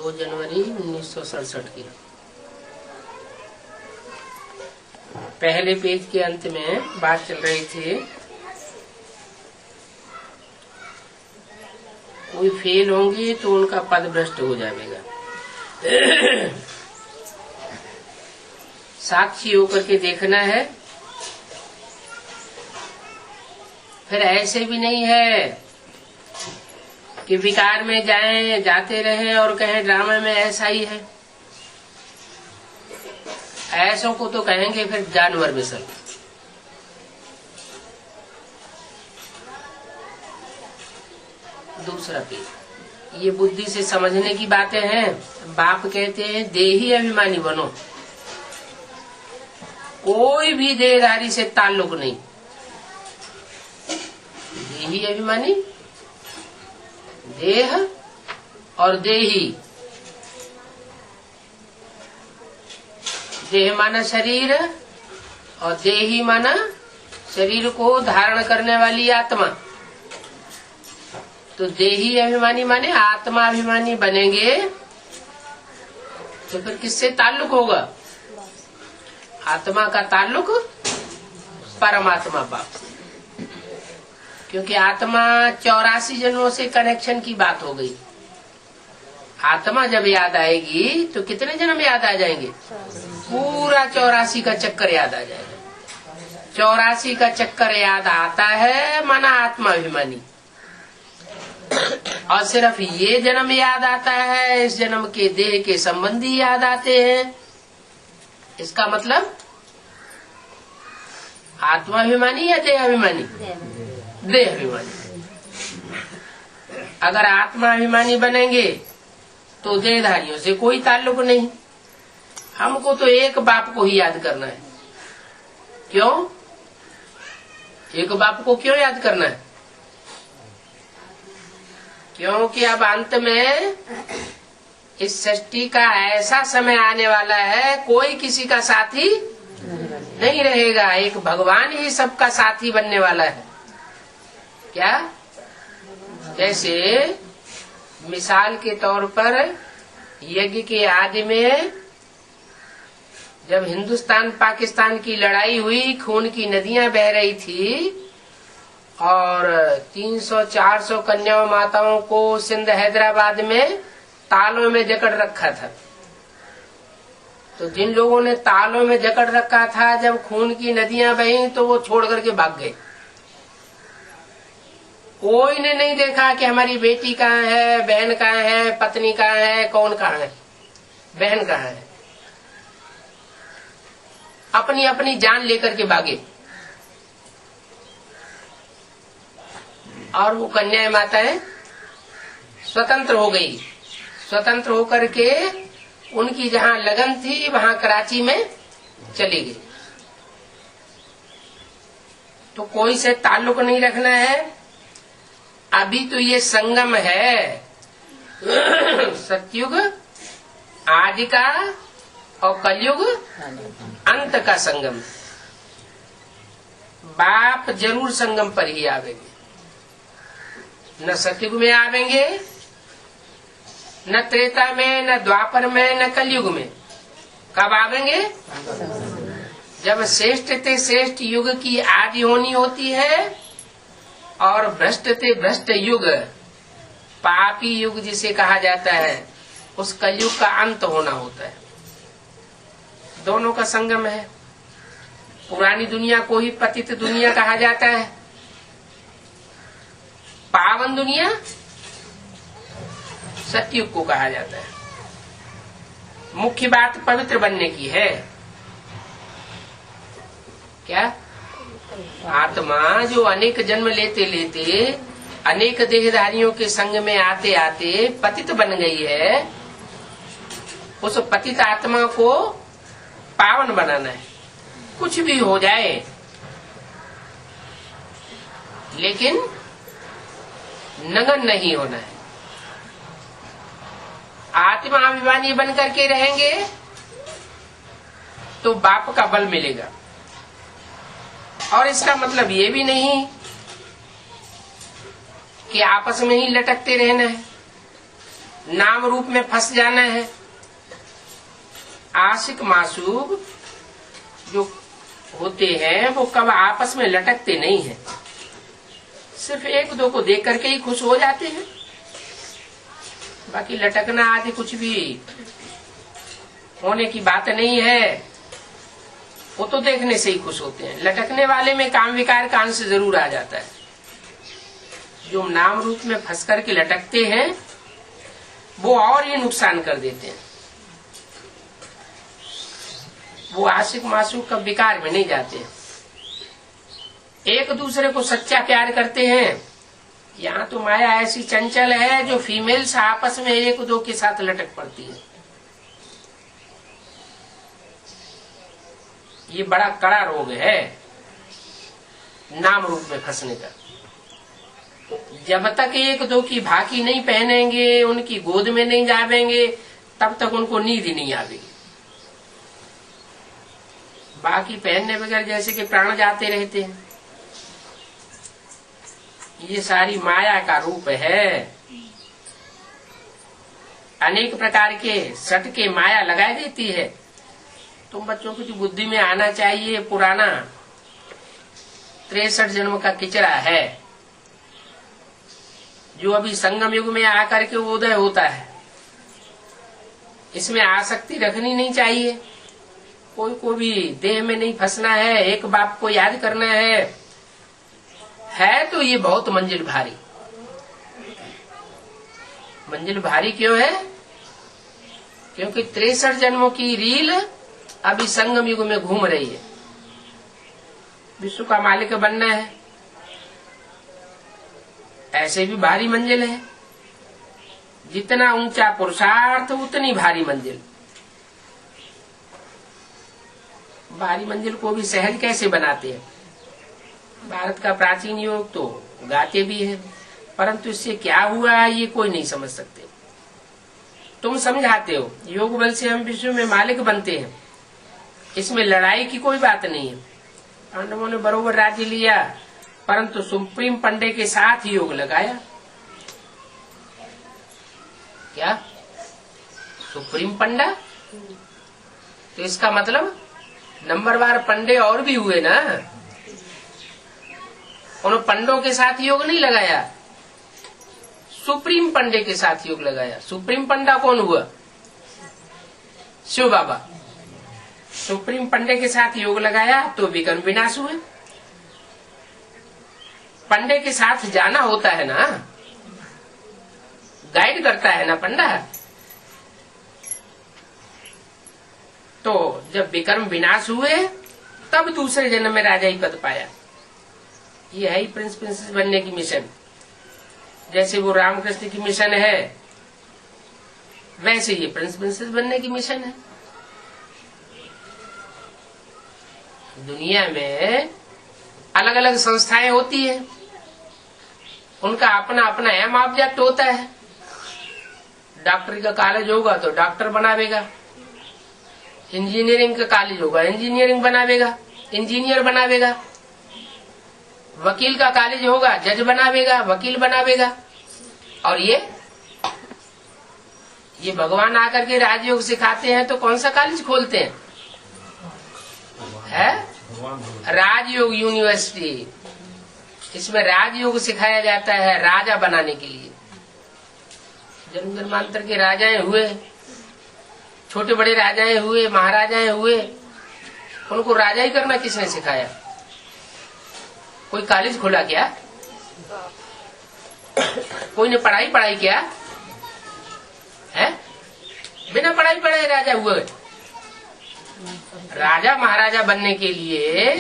2 जनवरी 1967 की। पहले पेज के अंत में बात चल रही थी, कोई फेल होंगे तो उनका पद भ्रष्ट हो जाएगा। साक्षी होकर के देखना है। फिर ऐसे भी नहीं है कि विकार में जाते रहें और कहें ड्रामा में ऐसा ही है। ऐसों को तो कहेंगे फिर जानवर मिसल। दूसरा पेज, ये बुद्धि से समझने की बातें हैं। बाप कहते हैं देही अभिमानी बनो, कोई भी देहधारी से ताल्लुक नहीं। देही अभिमानी, देह और देही। देह माना शरीर और देही माना शरीर को धारण करने वाली आत्मा। तो देही अभिमानी माने आत्मा अभिमानी बनेंगे तो फिर किससे ताल्लुक होगा? आत्मा का ताल्लुक परमात्मा बाप से, क्योंकि आत्मा 84 जन्मों से कनेक्शन की बात हो गई। आत्मा जब याद आएगी तो कितने जन्म याद आ जाएंगे? पूरा 84 का चक्कर याद आ जाएगा। 84 का चक्कर याद आता है माना आत्मा अभिमानी। और सिर्फ ये जन्म याद आता है, इस जन्म के देह के संबंधी याद आते हैं। इसका मतलब आत्माभिमानी या देह अभिमानी? देह अभिमानी। अगर आत्माभिमानी बनेंगे तो देहधारियों से कोई ताल्लुक नहीं। हमको तो एक बाप को ही याद करना है। क्यों? एक बाप को क्यों याद करना है? क्योंकि अब अंत में इस सृष्टि का ऐसा समय आने वाला है, कोई किसी का साथी नहीं रहेगा। एक भगवान ही सबका साथी बनने वाला है। क्या? जैसे मिसाल के तौर पर यज्ञ के आदि में जब हिंदुस्तान पाकिस्तान की लड़ाई हुई, खून की नदियां बह रही थी और 300-400 कन्याओं माताओं को सिंध हैदराबाद में तालों में जकड़ रखा था। तो जिन लोगों ने तालों में जकड़ रखा था, जब खून की नदियां बही तो वो छोड़ करके भाग गए। कोई ने नहीं देखा कि हमारी बेटी कहाँ है, बहन कहाँ है, पत्नी कहाँ है, कौन कहाँ है, बहन कहाँ है। अपनी अपनी जान लेकर के भागे। और वो कन्याएं माताएं स्वतंत्र हो गई। स्वतंत्र होकर के उनकी जहाँ लगन थी वहाँ कराची में चली गई। तो कोई से ताल्लुक नहीं रखना है। अभी तो ये संगम है, सतयुग आदि का और कलयुग अंत का संगम। बाप जरूर संगम पर ही आवेंगे। न सतयुग में आवेंगे, न त्रेता में, न द्वापर में, न कलयुग में। कब आवेंगे? जब श्रेष्ठ ते श्रेष्ठ युग की आदि होनी होती है और भ्रष्ट ते भ्रष्ट युग, पापी युग जिसे कहा जाता है, उस कलयुग का अंत होना होता है। दोनों का संगम है। पुरानी दुनिया को ही पतित दुनिया कहा जाता है। पावन दुनिया सतयुग को कहा जाता है। मुख्य बात पवित्र बनने की है। क्या? आत्मा जो अनेक जन्म लेते लेते, अनेक देहधारियों के संग में आते आते पतित बन गई है, उस पतित आत्मा को पावन बनाना है। कुछ भी हो जाए, लेकिन नगन नहीं होना है। आत्मा अभिमानी बन करके रहेंगे तो बाप का बल मिलेगा। और इसका मतलब ये भी नहीं कि आपस में ही लटकते रहना है। नाम रूप में फंस जाना है। आशिक मासूक जो होते हैं वो कब आपस में लटकते नहीं हैं, सिर्फ एक दो को देख करके ही खुश हो जाते हैं। बाकी लटकना आदि कुछ भी होने की बात नहीं है, वो तो देखने से ही खुश होते हैं। लटकने वाले में काम विकार का अंश जरूर आ जाता है। जो नाम रूप में फंस करके लटकते हैं वो और ही नुकसान कर देते हैं। वो आशिक मासूक का विकार में नहीं जाते हैं, एक दूसरे को सच्चा प्यार करते हैं। यहाँ तो माया ऐसी चंचल है जो फीमेल्स आपस में एक दो के साथ लटक पड़ती है। ये बड़ा कड़ा रोग है नाम रूप में फंसने का। जब तक एक दो की भाकी नहीं पहनेंगे, उनकी गोद में नहीं जावेंगे, तब तक उनको नींद ही नहीं आवेगी। बाकी पहनने बगैर जैसे कि प्राण जाते रहते हैं। ये सारी माया का रूप है। अनेक प्रकार के सट के माया लगाई देती है। तुम बच्चों की बुद्धि में आना चाहिए पुराना 63 जन्म का किचरा है जो अभी संगम युग में आकर के उदय होता है। इसमें आसक्ति रखनी नहीं चाहिए। कोई को भी देह में नहीं फंसना है, एक बाप को याद करना है तो ये बहुत मंजिल भारी। मंजिल भारी क्यों है? क्योंकि 63 जन्मों की रील अभी संगम युग में घूम रही है। विश्व का मालिक बनना है, ऐसे भी भारी मंजिल है। जितना ऊंचा पुरुषार्थ उतनी भारी मंजिल। भारी मंजिल को भी सहज कैसे बनाते हैं? भारत का प्राचीन योग तो गाते भी है, परंतु इससे क्या हुआ ये कोई नहीं समझ सकते। तुम समझाते हो योग बल से हम विश्व में मालिक बनते हैं, इसमें लड़ाई की कोई बात नहीं है। पांडवों ने बरोबर राज्य लिया, परंतु सुप्रीम पंडे के साथ योग लगाया। क्या सुप्रीम पंडा? तो इसका मतलब नंबरवार पंडे और भी हुए ना। उन्होंने पंडों के साथ योग नहीं लगाया, सुप्रीम पंडे के साथ योग लगाया। सुप्रीम पंडा कौन हुआ? शिव बाबा। सुप्रीम पंडे के साथ योग लगाया तो विघ्न विनाश हुए। पंडे के साथ जाना होता है ना, गाइड करता है ना पंडा। तो जब विक्रम विनाश हुए तब दूसरे जन्म में राजा ही पद पाया। ये है ही प्रिंस प्रिंसेस बनने की मिशन। जैसे वो रामकृष्ण की मिशन है, वैसे ये प्रिंस प्रिंसेस बनने की मिशन है। दुनिया में अलग अलग संस्थाएं होती है, उनका अपना अपना एम ऑब्जेक्ट होता है। डॉक्टरी का कॉलेज होगा तो डॉक्टर बनावेगा, इंजीनियरिंग का कॉलेज होगा इंजीनियरिंग बनावेगा, इंजीनियर बनावेगा। वकील का कॉलेज होगा जज बनावेगा, वकील बनावेगा। और ये भगवान आकर के राजयोग सिखाते हैं तो कौन सा कॉलेज खोलते हैं? है राजयोग यूनिवर्सिटी। इसमें राजयोग सिखाया जाता है राजा बनाने के लिए। जन्म जन्मांतर के राजाएं हुए, छोटे बड़े राजाएं हुए, महाराजाएं हुए, उनको राजा ही करना किसने सिखाया? कोई कॉलेज खोला क्या? कोई ने पढ़ाई किया है? बिना पढ़ाई पढ़ाए राजा हुए। राजा महाराजा बनने के लिए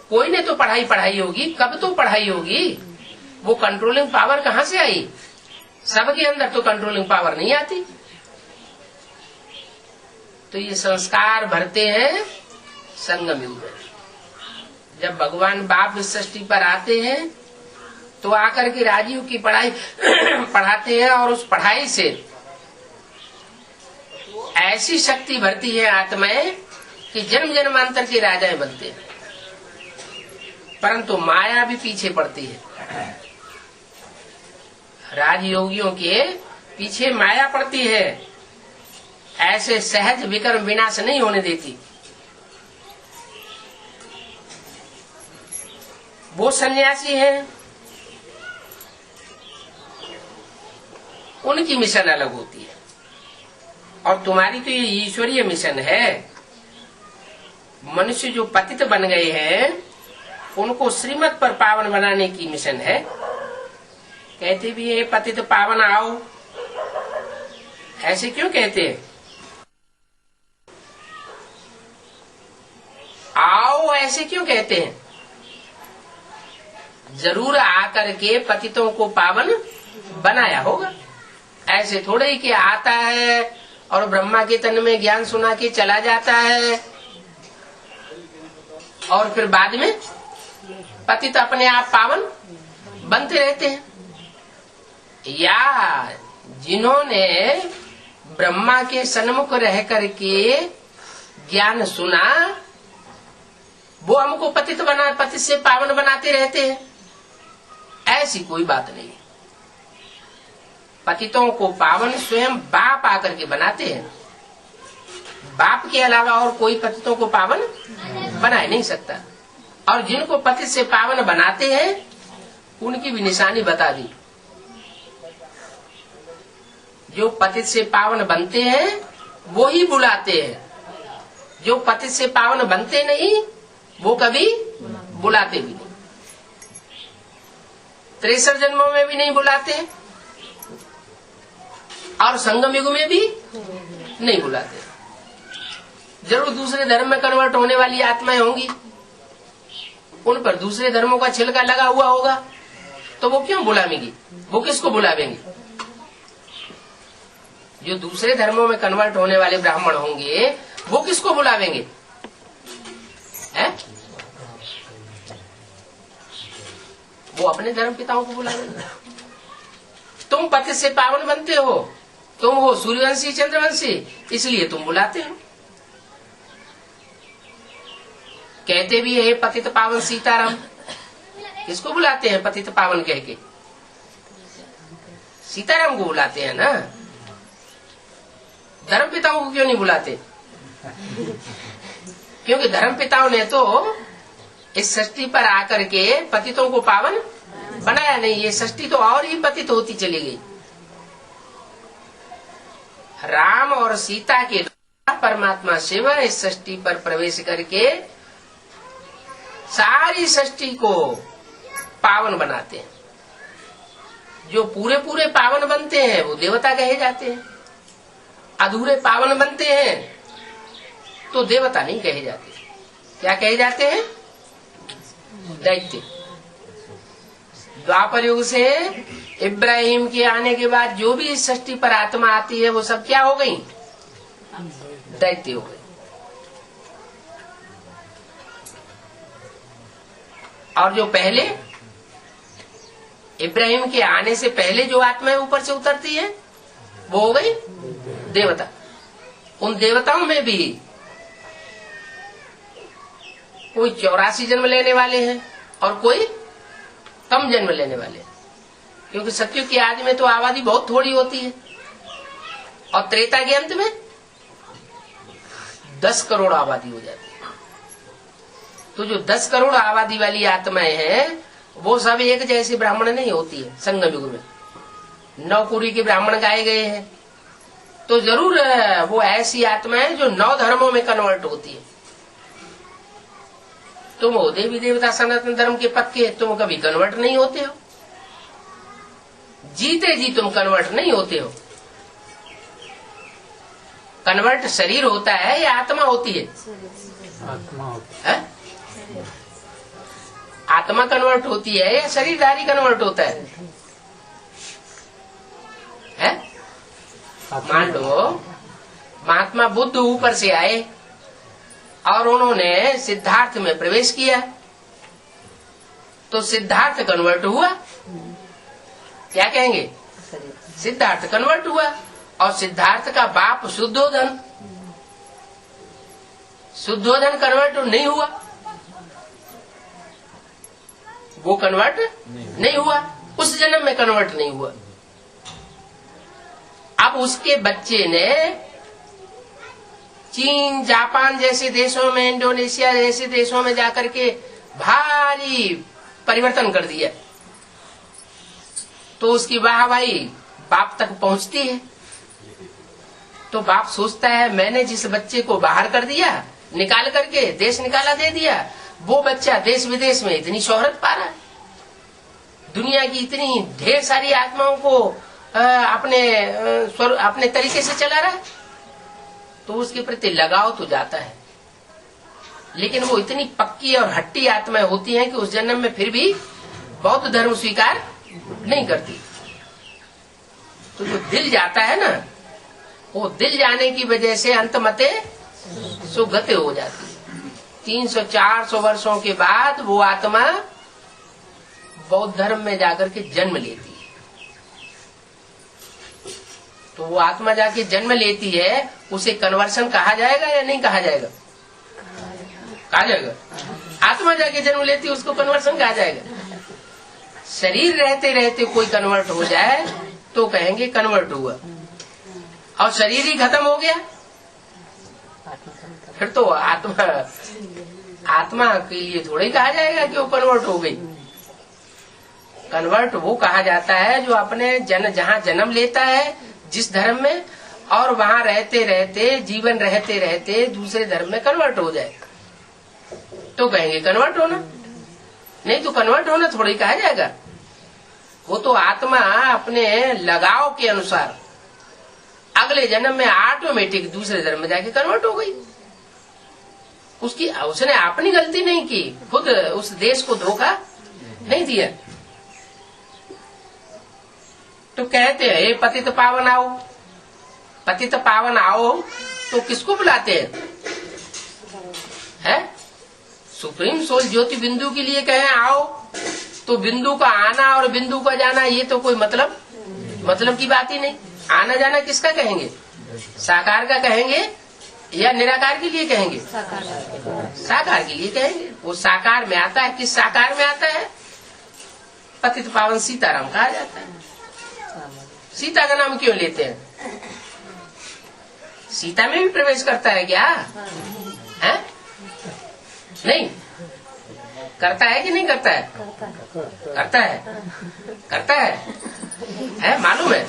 कोई ने तो पढ़ाई होगी। कब तो पढ़ाई होगी? वो कंट्रोलिंग पावर कहाँ से आई? सबके अंदर तो कंट्रोलिंग पावर नहीं आती। तो ये संस्कार भरते हैं संगम युग में। जब भगवान बाप इस सृष्टि पर आते हैं तो आकर के राजीव की पढ़ाई पढ़ाते हैं, और उस पढ़ाई से ऐसी शक्ति भरती है आत्माएं कि जन्म जन्मांतर के राजाएं बनते हैं। परंतु माया भी पीछे पड़ती है। राजयोगियों के पीछे माया पड़ती है, ऐसे सहज विकर्म विनाश नहीं होने देती। वो सन्यासी हैं, उनकी मिशन अलग होती है, और तुम्हारी तो ये ईश्वरीय मिशन है। मनुष्य जो पतित बन गए हैं उनको श्रीमत पर पावन बनाने की मिशन है। कहते भी है पतित पावन आओ, ऐसे क्यों कहते हैं? आओ ऐसे क्यों कहते हैं? जरूर आकर के पतितों को पावन बनाया होगा। ऐसे थोड़े ही कि आता है और ब्रह्मा के तन में ज्ञान सुना के चला जाता है और फिर बाद में पतित अपने आप पावन बनते रहते हैं। या जिन्होंने ब्रह्मा के सन्मुख रह करके ज्ञान सुना वो हमको पतित से पावन बनाते रहते हैं, ऐसी कोई बात नहीं। पतितों को पावन स्वयं बाप आकर के बनाते हैं। बाप के अलावा और कोई पतितों को पावन बना नहीं सकता। और जिनको पतित से पावन बनाते हैं उनकी भी निशानी बता दी। जो पतित से पावन बनते हैं वो ही बुलाते हैं, जो पतित से पावन बनते नहीं वो कभी बुलाते भी नहीं। 63 जन्मों में भी नहीं बुलाते और संगम युग में भी नहीं बुलाते। जरूर दूसरे धर्म में कन्वर्ट होने वाली आत्माएं होंगी, उन पर दूसरे धर्मों का छिलका लगा हुआ होगा, तो वो क्यों बुलावेंगी? वो किसको बुलावेंगी? जो दूसरे धर्मों में कन्वर्ट होने वाले ब्राह्मण होंगे वो किसको बुलावेंगे? है? वो अपने धर्म पिताओं को बुलावेंगे। तुम पति से पावन बनते हो, तुम हो सूर्यवंशी चंद्रवंशी, इसलिए तुम बुलाते हो। कहते भी है पतित पावन सीताराम, किसको बुलाते हैं पतित पावन कह के? सीताराम को बुलाते हैं ना। धर्म पिताओं को क्यों नहीं बुलाते? क्योंकि धर्म पिताओं ने तो इस सृष्टि पर आकर के पतितों को पावन बनाया नहीं। ये सृष्टि तो और ही पतित होती चली गई। राम और सीता के द्वारा परमात्मा शिव इस सृष्टि पर प्रवेश करके सारी सृष्टि को पावन बनाते हैं। जो पूरे पूरे पावन बनते हैं वो देवता कहे जाते हैं, अधूरे पावन बनते हैं तो देवता नहीं कहे जाते। क्या कहे जाते हैं? दैत्य। द्वापर युग से इब्राहिम के आने के बाद जो भी इस सृष्टि पर आत्मा आती है वो सब क्या हो गई? दैत्य हो गई। और जो पहले इब्राहिम के आने से पहले जो आत्माएं ऊपर से उतरती है वो हो गई देवता। उन देवताओं में भी कोई 84 जन्म लेने वाले हैं और कोई कम जन्म लेने वाले हैं, क्योंकि सतयुग की आदि में तो आबादी बहुत थोड़ी होती है और त्रेता के अंत में 10 करोड़ आबादी हो जाती है। तो जो 10 करोड़ आबादी वाली आत्माएं हैं वो सब एक जैसी ब्राह्मण नहीं होती है। संगम युग में 9 कुरी के ब्राह्मण गाए गए हैं, तो जरूर वो ऐसी आत्माएं जो 9 धर्मों में कन्वर्ट होती है। तुम हो देवी देवता सनातन धर्म के पक्के, तुम कभी कन्वर्ट नहीं होते हो। जीते जी तुम कन्वर्ट नहीं होते हो। कन्वर्ट शरीर होता है या आत्मा होती है? आत्मा। आत्मा कन्वर्ट होती है या शरीरधारी कन्वर्ट होता है? मान लो महात्मा बुद्ध ऊपर से आए और उन्होंने सिद्धार्थ में प्रवेश किया, तो सिद्धार्थ कन्वर्ट हुआ। क्या कहेंगे? सिद्धार्थ कन्वर्ट हुआ। और सिद्धार्थ का बाप शुद्धोधन, शुद्धोधन कन्वर्ट नहीं हुआ, वो कन्वर्ट नहीं हुआ, उस जन्म में कन्वर्ट नहीं हुआ। अब उसके बच्चे ने चीन, जापान जैसे देशों में, इंडोनेशिया जैसे देशों में जाकर के भारी परिवर्तन कर दिया। तो उसकी वाहवाही बाप तक पहुंचती है। तो बाप सोचता है मैंने जिस बच्चे को बाहर कर दिया, निकाल करके देश निकाला दे दिया, वो बच्चा देश विदेश में इतनी शोहरत पा रहा है, दुनिया की इतनी ढेर सारी आत्माओं को अपने तरीके से चला रहा है। तो उसके प्रति लगाव तो जाता है, लेकिन वो इतनी पक्की और हट्टी आत्माएं होती हैं कि उस जन्म में फिर भी बौद्ध धर्म स्वीकार नहीं करती। तो जो दिल जाता है ना, वो दिल जाने की वजह से अंतमते सुगते हो जाती है। 300-400 वर्षों के बाद वो आत्मा बौद्ध धर्म में जाकर के जन्म लेती है। तो वो आत्मा जाके जन्म लेती है, उसे कन्वर्सन कहा जाएगा या नहीं कहा जाएगा? कहा जाएगा। आत्मा जाके जन्म लेती है, उसको कन्वर्सन कहा जाएगा। शरीर रहते रहते कोई कन्वर्ट हो जाए तो कहेंगे कन्वर्ट हुआ, और शरीर ही खत्म हो गया फिर तो आत्मा के लिए थोड़ी कहा जाएगा कि वो कन्वर्ट हो गई। कन्वर्ट वो कहा जाता है जो अपने जहाँ जन्म लेता है जिस धर्म में, और वहाँ रहते रहते, जीवन रहते रहते दूसरे धर्म में कन्वर्ट हो जाए तो कहेंगे कन्वर्ट होना। नहीं तो कन्वर्ट होना थोड़ी कहा जाएगा। वो तो आत्मा अपने लगाव के अनुसार अगले जन्म में ऑटोमेटिक दूसरे धर्म में जाके कन्वर्ट हो गई। उसने अपनी गलती नहीं की, खुद उस देश को धोखा नहीं दिया। तो कहते हैं पतित पावन आओ, पतित पावन आओ तो किसको बुलाते हैं? सुप्रीम सोल ज्योति बिंदु के लिए कहें आओ तो बिंदु का आना और बिंदु का जाना ये तो कोई मतलब की बात ही नहीं। आना जाना किसका कहेंगे? साकार का कहेंगे या निराकार के लिए कहेंगे? साकार के लिए कहेंगे। वो साकार में आता है। किस साकार में आता है? पतित पावन सीताराम कहा जाता है। सीता का नाम क्यों लेते हैं? सीता में भी प्रवेश करता है क्या? है? नहीं करता है कि नहीं करता है? करता है, करता है मालूम है?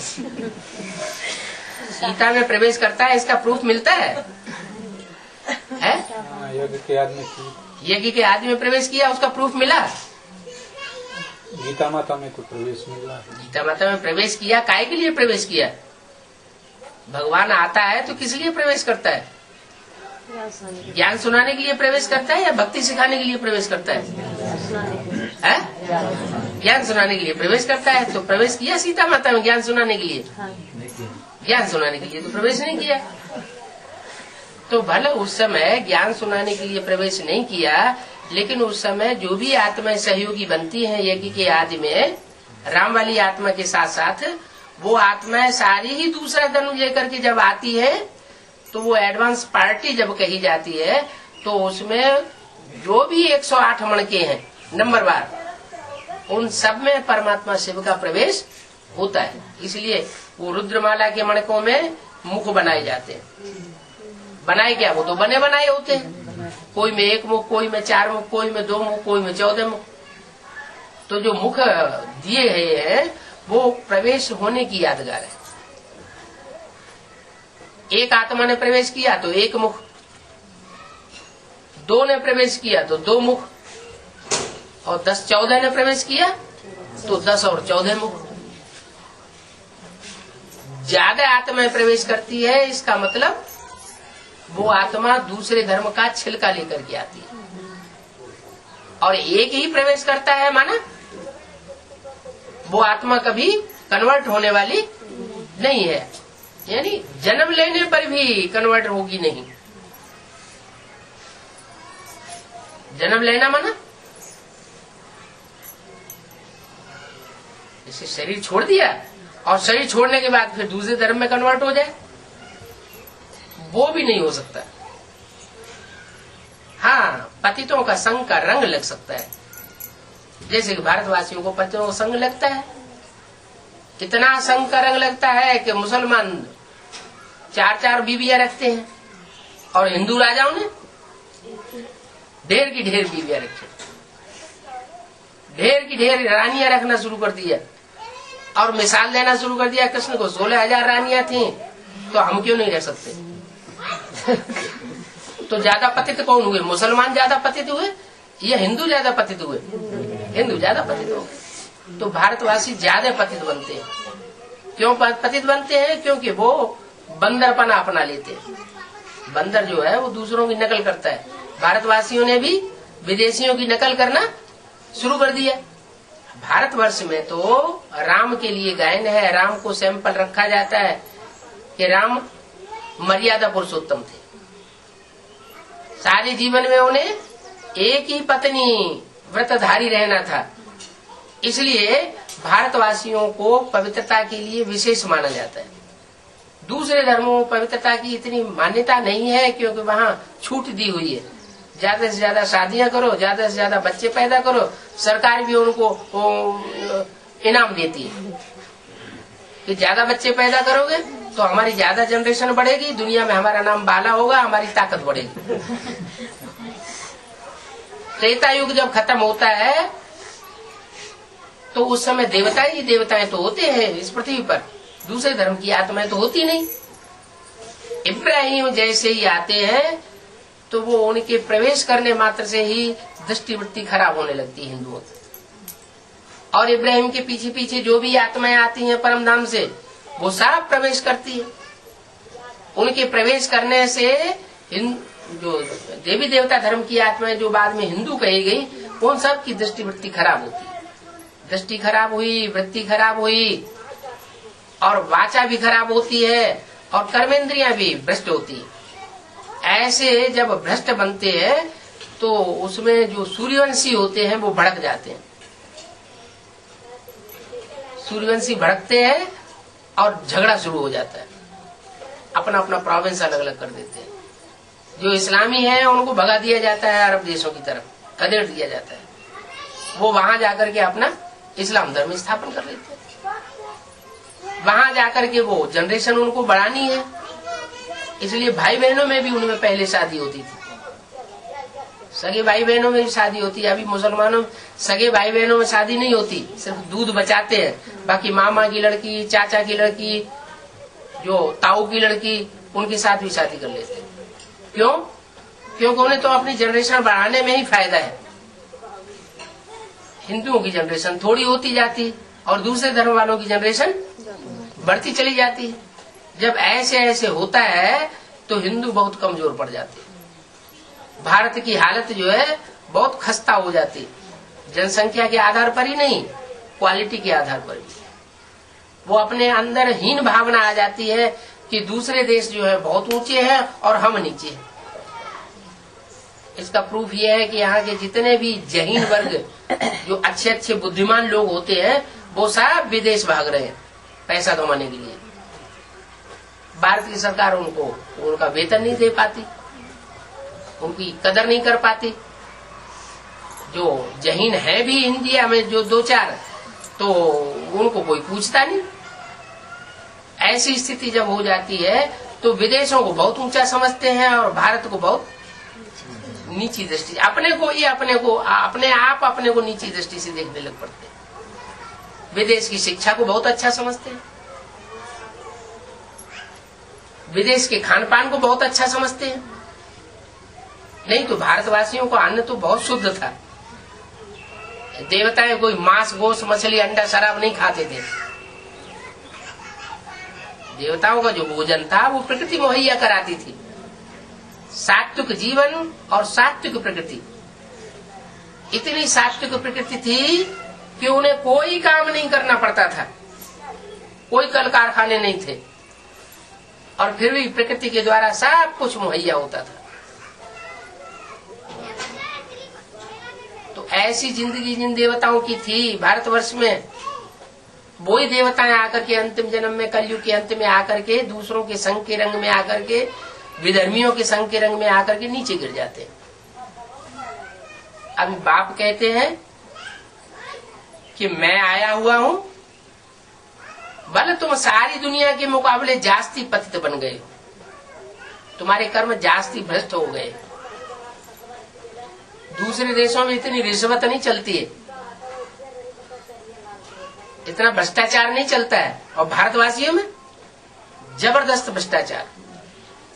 सीता में प्रवेश करता है, इसका प्रूफ मिलता है? यज्ञ के आदि में प्रवेश किया, उसका प्रूफ मिला? गीता माता में तो प्रवेश मिला। गीता माता में प्रवेश किया, काय के लिए प्रवेश किया? भगवान आता है तो किस लिए प्रवेश करता है? ज्ञान सुनाने के लिए प्रवेश करता है या भक्ति सिखाने के लिए प्रवेश करता है? ज्ञान सुनाने के लिए प्रवेश करता है। तो प्रवेश किया सीता माता में ज्ञान सुनाने के लिए? ज्ञान सुनाने के लिए तो प्रवेश नहीं किया। तो भले उस समय ज्ञान सुनाने के लिए प्रवेश नहीं किया, लेकिन उस समय जो भी आत्माएं सहयोगी बनती हैं यज्ञ के आदि में, राम वाली आत्मा के साथ साथ वो आत्माएं सारी ही दूसरा धनुष लेकर के जब आती है तो वो एडवांस पार्टी जब कही जाती है तो उसमें जो भी 108 मणके हैं नंबरवार, उन सब में परमात्मा शिव का प्रवेश होता है। इसलिए वो रुद्रमाला के मणकों में मुख बनाए जाते हैं। बनाए क्या? वो तो बने बनाए होते हैं। कोई में 1 मुख, कोई में 4 मुख, कोई में 2 मुख, कोई में 14 मुख। तो जो मुख दिए हैं वो प्रवेश होने की यादगार है। एक आत्मा ने प्रवेश किया तो 1 मुख, 2 ने प्रवेश किया तो 2 मुख, और 10-14 ने प्रवेश किया तो 10 और 14 मुख। ज्यादा आत्माएं प्रवेश करती है, इसका मतलब वो आत्मा दूसरे धर्म का छिलका लेकर के आती है। और एक ही प्रवेश करता है माना वो आत्मा कभी कन्वर्ट होने वाली नहीं है, यानी जन्म लेने पर भी कन्वर्ट होगी नहीं। जन्म लेना माना इसे शरीर छोड़ दिया और शरीर छोड़ने के बाद फिर दूसरे धर्म में कन्वर्ट हो जाए, वो भी नहीं हो सकता। हाँ, पतितों का संग का रंग लग सकता है, जैसे कि भारतवासियों को पतितों का संग लगता है। इतना संग का रंग लगता है कि मुसलमान 4-4 बीवियां रखते हैं और हिंदू राजाओं ने ढेर की ढेर बीवियां रखी, ढेर की ढेर रानियां रखना शुरू कर दिया और मिसाल देना शुरू कर दिया। कृष्ण को 16,000 रानियां थी, तो हम क्यों नहीं रह सकते? तो ज्यादा पतित कौन हुए? मुसलमान ज्यादा पतित हुए या हिंदू ज्यादा पतित हुए? हिंदू ज्यादा पतित हो गए। तो भारतवासी ज्यादा पतित बनते हैं। क्यों पतित बनते हैं? क्योंकि वो बंदरपना अपना लेते हैं। बंदर जो है वो दूसरों की नकल करता है। भारतवासियों ने भी विदेशियों की नकल करना शुरू कर दिया। भारतवर्ष में तो राम के लिए गायन है, राम को सैंपल रखा जाता है कि राम मर्यादा पुरुषोत्तम थे। सारे जीवन में उन्हें एक ही पत्नी व्रतधारी रहना था, इसलिए भारतवासियों को पवित्रता के लिए विशेष माना जाता है। दूसरे धर्मों में पवित्रता की इतनी मान्यता नहीं है, क्योंकि वहाँ छूट दी हुई है। ज्यादा से ज्यादा शादियां करो, ज्यादा से ज्यादा बच्चे पैदा करो, सरकार भी उनको इनाम देती है कि ज्यादा बच्चे पैदा करोगे तो हमारी ज्यादा जनरेशन बढ़ेगी, दुनिया में हमारा नाम बाला होगा, हमारी ताकत बढ़ेगी। त्रेता युग जब खत्म होता है तो उस समय देवताएं ही देवताएं तो होते हैं इस पृथ्वी पर, दूसरे धर्म की आत्माएं तो होती नहीं। इब्राहिम जैसे ही आते हैं तो वो उनके प्रवेश करने मात्र से ही दृष्टिवृत्ति खराब होने लगती है हिंदुओं की। और इब्राहिम के पीछे पीछे जो भी आत्माएं आती हैं परम धाम से, वो सब प्रवेश करती है। उनके प्रवेश करने से जो देवी देवता धर्म की आत्माएं जो बाद में हिंदू कही गई, उन सब की दृष्टिवृत्ति खराब होती है। दृष्टि खराब हुई, वृत्ति खराब हुई, और वाचा भी खराब होती है, और कर्मेंद्रियां भी भ्रष्ट होती है। ऐसे जब भ्रष्ट बनते हैं तो उसमें जो सूर्यवंशी होते हैं वो भड़क जाते हैं। सूर्यवंशी भड़कते हैं और झगड़ा शुरू हो जाता है, अपना अपना प्रोविंस अलग अलग कर देते हैं। जो इस्लामी है उनको भगा दिया जाता है, अरब देशों की तरफ खदेड़ दिया जाता है। वो वहां जाकर के अपना इस्लाम धर्म स्थापन कर लेते हैं। वहां जाकर के वो जनरेशन उनको बढ़ानी है, इसलिए भाई बहनों में भी उनमें पहले शादी होती थी। सगे भाई बहनों में भी शादी होती है। अभी मुसलमानों सगे भाई बहनों में शादी नहीं होती, सिर्फ दूध बचाते हैं। बाकी मामा की लड़की, चाचा की लड़की, जो ताऊ की लड़की, उनके साथ भी शादी कर लेते हैं। क्यों? क्योंकि उन्हें तो अपनी जनरेशन बढ़ाने में ही फायदा है। हिंदुओं की जनरेशन थोड़ी होती जाती और दूसरे धर्म वालों की जनरेशन बढ़ती चली जाती है। जब ऐसे ऐसे होता है तो हिंदू बहुत कमजोर पड़ जाते हैं। भारत की हालत जो है बहुत खस्ता हो जाती है। जनसंख्या के आधार पर ही नहीं, क्वालिटी के आधार पर भी। वो अपने अंदर हीन भावना आ जाती है कि दूसरे देश जो है बहुत ऊंचे हैं और हम नीचे हैं। इसका प्रूफ ये है कि यहाँ के जितने भी जहीन वर्ग, जो अच्छे अच्छे बुद्धिमान लोग होते हैं, वो सब विदेश भाग रहे हैं पैसा कमाने के लिए। भारत की सरकार उनको उनका वेतन नहीं दे पाती, उनकी कदर नहीं कर पाती। जो जहीन है भी इंडिया में जो 2-4, तो उनको कोई पूछता नहीं। ऐसी स्थिति जब हो जाती है तो विदेशों को बहुत ऊंचा समझते हैं और भारत को बहुत नीची दृष्टि, अपने आप अपने को नीची दृष्टि से देखने लग पड़ते हैं। विदेश की शिक्षा को बहुत अच्छा समझते हैं, विदेश के खान पान को बहुत अच्छा समझते हैं। नहीं तो भारतवासियों का अन्न तो बहुत शुद्ध था। देवताएं कोई मांस, गोश्त, मछली, अंडा, शराब नहीं खाते थे। देवताओं का जो भोजन था वो प्रकृति मुहैया कराती थी। सात्विक जीवन और सात्विक प्रकृति, इतनी सात्विक प्रकृति थी कि उन्हें कोई काम नहीं करना पड़ता था, कोई कल कारखाने नहीं थे, और फिर भी प्रकृति के द्वारा सब कुछ मुहैया होता था। तो ऐसी जिंदगी जिन देवताओं की थी भारतवर्ष में, वही देवताएं आकर के अंतिम जन्म में, कलयुग के अंत में आकर के दूसरों के संग के रंग में आकर के, विधर्मियों के संग के रंग में आकर के नीचे गिर जाते हैं। अभी बाप कहते हैं कि मैं आया हुआ हूं भले तुम सारी दुनिया के मुकाबले जास्ती पतित बन गए, तुम्हारे कर्म जास्ती भ्रष्ट हो गए। दूसरे देशों में इतनी रिश्वत नहीं चलती है, इतना भ्रष्टाचार नहीं चलता है, और भारतवासियों में जबरदस्त भ्रष्टाचार।